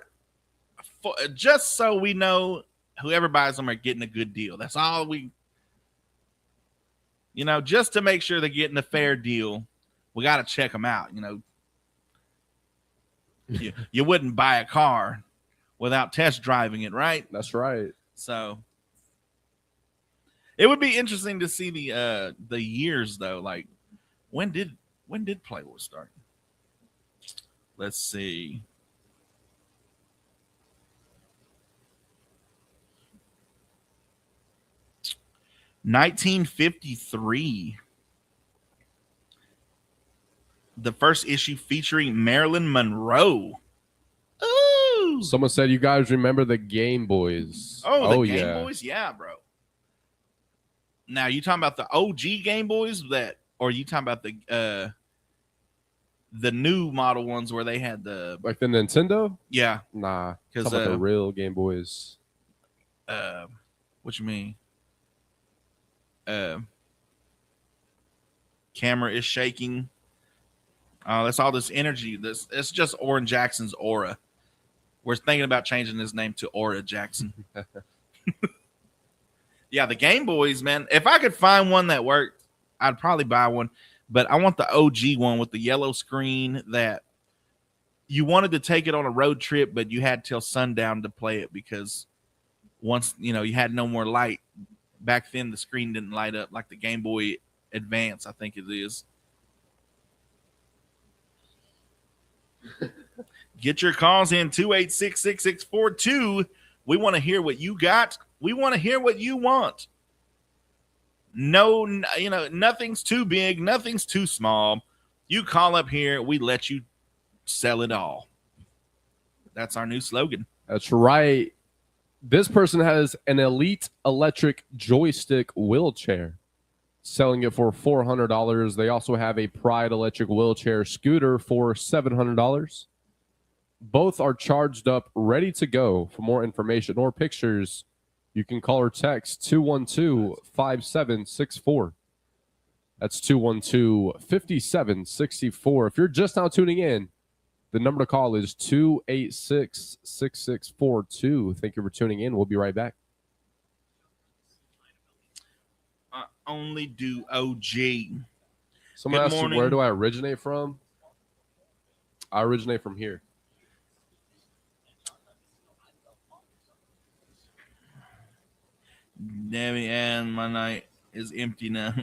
just so we know whoever buys them are getting a good deal. That's all we. just to make sure they're getting a fair deal, we got to check them out. You wouldn't buy a car without test driving it, right? That's right. So it would be interesting to see the years though. Like when did Play Wars start? Let's see. $1953. The first issue featuring Marilyn Monroe. Ooh. Someone said you guys remember the Game Boys. Oh, the Game Boys? Yeah, bro. Now, you talking about the OG Game Boys or you talking about the new model ones where they had the like the Nintendo? Yeah. Nah, because about the real Game Boys. What you mean? Camera is shaking. That's all this energy. It's just Oran Jackson's aura. We're thinking about changing his name to Aura Jackson. Yeah, the Game Boys, man. If I could find one that worked, I'd probably buy one. But I want the OG one with the yellow screen that you wanted to take it on a road trip, but you had till sundown to play it because once, you had no more light. Back then, the screen didn't light up like the Game Boy Advance, I think it is. Get your calls in 286-6642. We want to hear what you got. We want to hear what you want. No, nothing's too big. Nothing's too small. You call up here. We let you sell it all. That's our new slogan. That's right. This person has an Elite electric joystick wheelchair, selling it for $400. They also have a Pride electric wheelchair scooter for $700. Both are charged up, ready to go. For more information or pictures, you can call or text 212-5764. That's 212-5764. If you're just now tuning in, the number to call is 286-6642. Thank you for tuning in. We'll be right back. I only do OG. Someone Good asked, morning. where do I originate from? I originate from here. Debbie Ann, my night is empty now.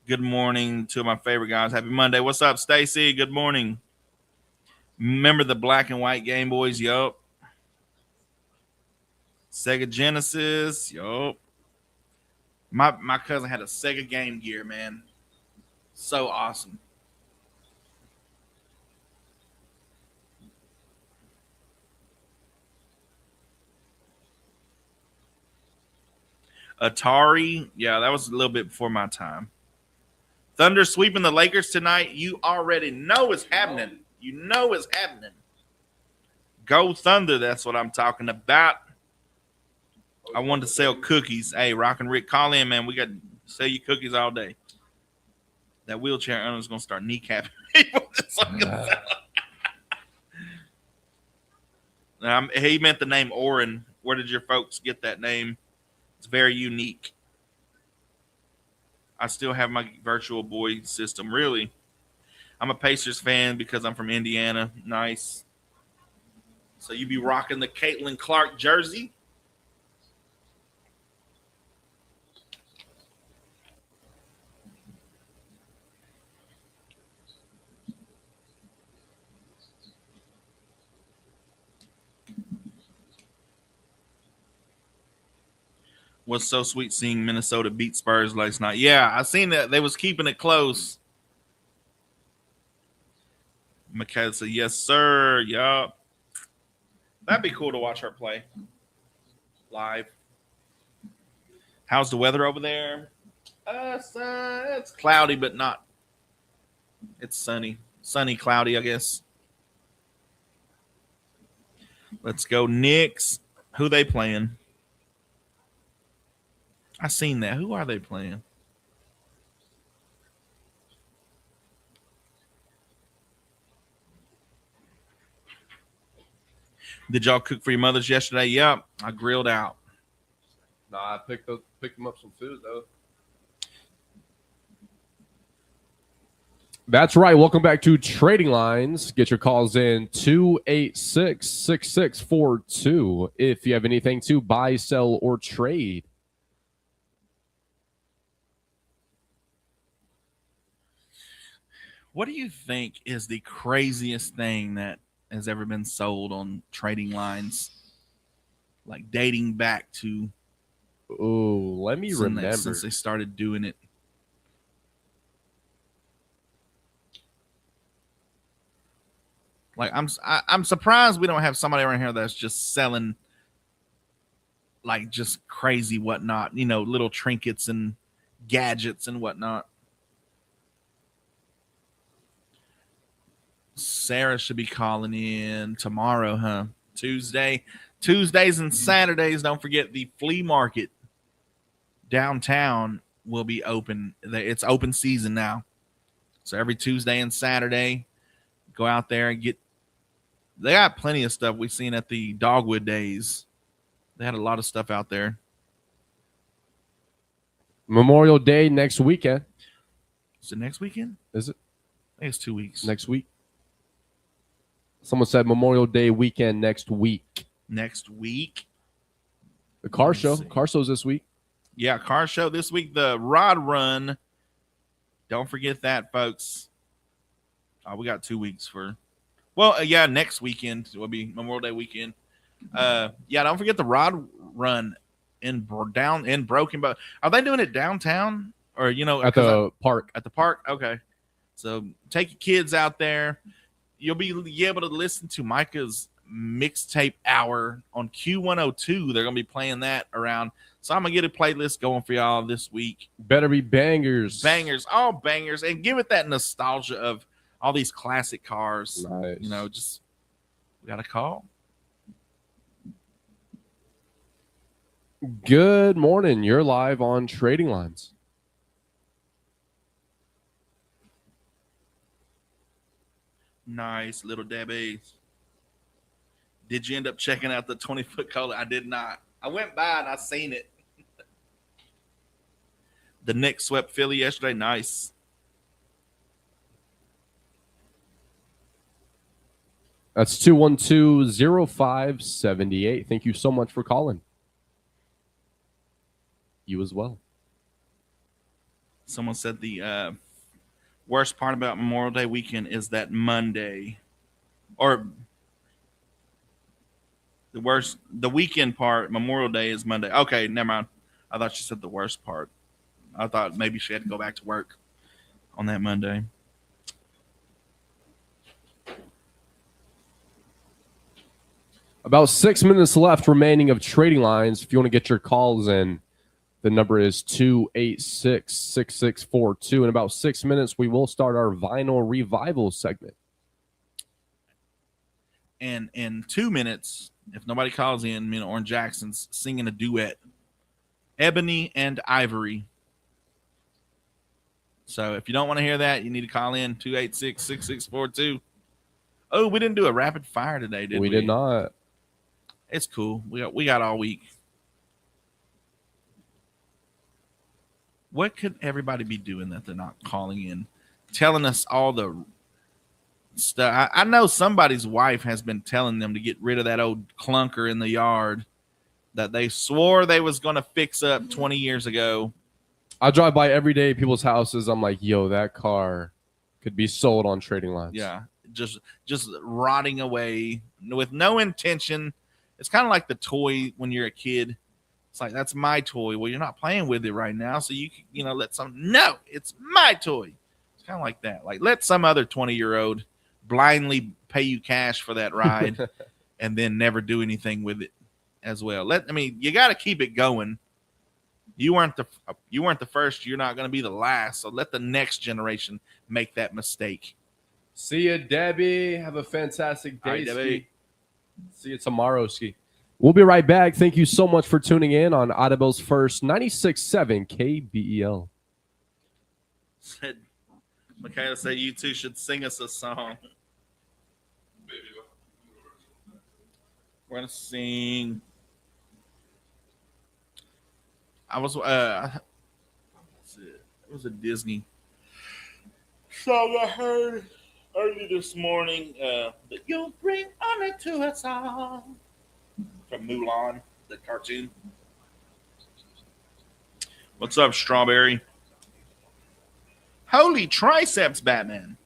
Good morning to my favorite guys. Happy Monday. What's up, Stacy? Good morning. Remember the black and white Game Boys? Yup. Sega Genesis. Yup. My cousin had a Sega Game Gear, man. So awesome. Atari. Yeah, that was a little bit before my time. Thunder sweeping the Lakers tonight. You already know it's happening. You know it's happening. Go Thunder. That's what I'm talking about. I wanted to sell cookies. Hey, Rock and Rick, call in, man. We got to sell you cookies all day. That wheelchair owner's going to start kneecapping people. He meant the name Oran. Where did your folks get that name? It's very unique. I still have my Virtual Boy system. Really? I'm a Pacers fan because I'm from Indiana. Nice. So you be rocking the Caitlin Clark jersey? Was so sweet seeing Minnesota beat Spurs last night. Yeah, I seen that. They was keeping it close. Micah said, yes, sir. Yup. That'd be cool to watch her play live. How's the weather over there? It's cloudy, but not. It's sunny. Sunny, cloudy, I guess. Let's go Knicks. Who they playing? I seen that. Who are they playing? Did y'all cook for your mothers yesterday? Yep, I grilled out. Nah, I picked them up some food though. That's right. Welcome back to Trading Lines. Get your calls in 286-6642 if you have anything to buy, sell, or trade. What do you think is the craziest thing that has ever been sold on Trading Lines? Like dating back to Oh, let me remember. since they started doing it. Like I'm surprised we don't have somebody around here that's just selling like just crazy whatnot, little trinkets and gadgets and whatnot. Sarah should be calling in tomorrow, huh? Tuesdays and Saturdays. Don't forget the flea market downtown will be open. It's open season now. So every Tuesday and Saturday, go out there and get. They got plenty of stuff we've seen at the Dogwood Days. They had a lot of stuff out there. Memorial Day next weekend. Is it next weekend? Is it? I think it's 2 weeks. Next week. Someone said Memorial Day weekend next week. Next week. The car Let's show. see. Car show's this week. Yeah, car show this week. The Rod Run. Don't forget that, folks. Oh, we got 2 weeks for. Well, yeah, next weekend will be Memorial Day weekend. Yeah, don't forget the Rod Run in Broken Bow. Are they doing it downtown or At the park? At the park? Okay. So take your kids out there. You'll be able to listen to Micah's mixtape hour on Q102. They're gonna be playing that around. So I'm gonna get a playlist going for y'all this week. Better be bangers. Bangers, all bangers, and give it that nostalgia of all these classic cars. Nice. Just we got a call. Good morning. You're live on Trading Lines. Nice, little Debbie. Did you end up checking out the 20-foot color? I did not. I went by and I seen it. The Knicks swept Philly yesterday. Nice. That's 212-0578. Thank you so much for calling. You as well. Someone said the worst part about Memorial Day weekend is that Monday, or the weekend part, Memorial Day is Monday. Okay, never mind. I thought she said the worst part. I thought maybe she had to go back to work on that Monday. About 6 minutes left remaining of Trading Lines. If you want to get your calls in, the number is 286-6642. In about 6 minutes, we will start our Vinyl Revival segment. And in 2 minutes, if nobody calls in, me and Oran Jackson's singing a duet, Ebony and Ivory. So if you don't want to hear that, you need to call in 286-6642. Oh, we didn't do a rapid fire today, did we? We did not. It's cool. We got all week. What could everybody be doing that they're not calling in, telling us all the stuff? I know somebody's wife has been telling them to get rid of that old clunker in the yard that they swore they was going to fix up 20 years ago. I drive by every day at people's houses. I'm like, yo, that car could be sold on Trading Lines. Yeah, just rotting away with no intention. It's kind of like the toy when you're a kid. It's like, that's my toy. Well, you're not playing with it right now, so you let some. No, it's my toy. It's kind of like that. Like, let some other 20-year-old blindly pay you cash for that ride and then never do anything with it as well. You got to keep it going. You weren't the first. You're not going to be the last. So let the next generation make that mistake. See you, Debbie. Have a fantastic day, All right, Debbie. Ski. See you tomorrow, Ski. We'll be right back. Thank you so much for tuning in on Audible's first 96.7 KBEL. Michaela said you two should sing us a song. We're going to sing I was it was a Disney song I heard early this morning. That you'll bring honor to us all from Mulan, the cartoon. What's up, Strawberry? Holy triceps, Batman.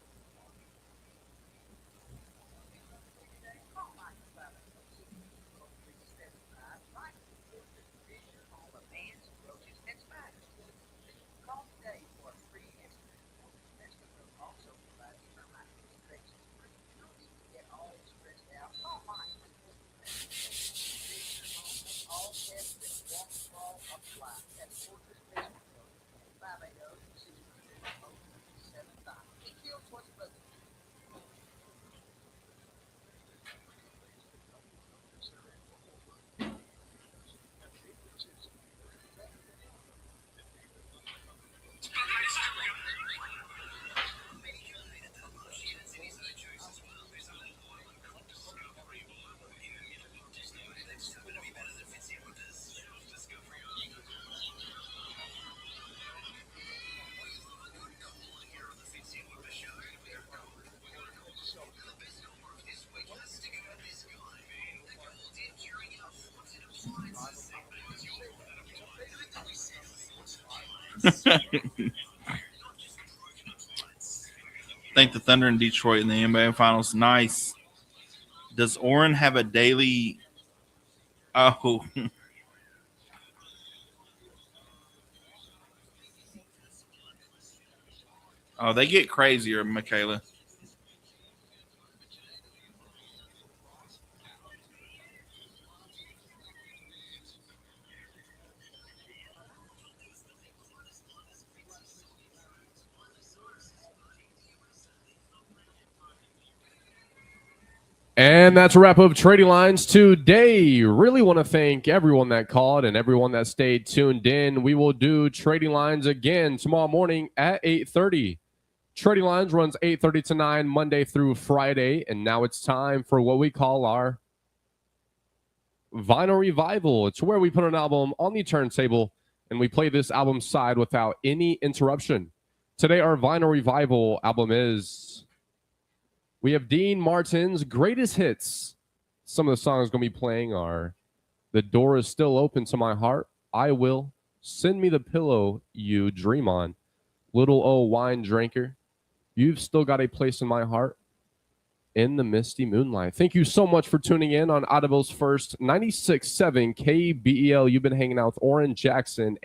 Thank the Thunder in Detroit in the NBA Finals. Nice. Does Oran have a daily? Oh, oh, they get crazier, Michaela. And that's a wrap up Trading Lines today. Really want to thank everyone that called and everyone that stayed tuned in. We will do Trading Lines again tomorrow morning at 8:30. Trading Lines runs 8:30 to 9 Monday through Friday. And now it's time for what we call our Vinyl Revival. It's where we put an album on the turntable and we play this album side without any interruption. Today, our Vinyl Revival album is... we have Dean Martin's Greatest Hits. Some of the songs going to be playing are The Door Is Still Open to My Heart, I Will, Send Me the Pillow You Dream On, Little Old Wine Drinker, You've Still Got a Place in My Heart, In the Misty Moonlight. Thank you so much for tuning in on Audible's first 96.7 KBEL. You've been hanging out with Oran Jackson.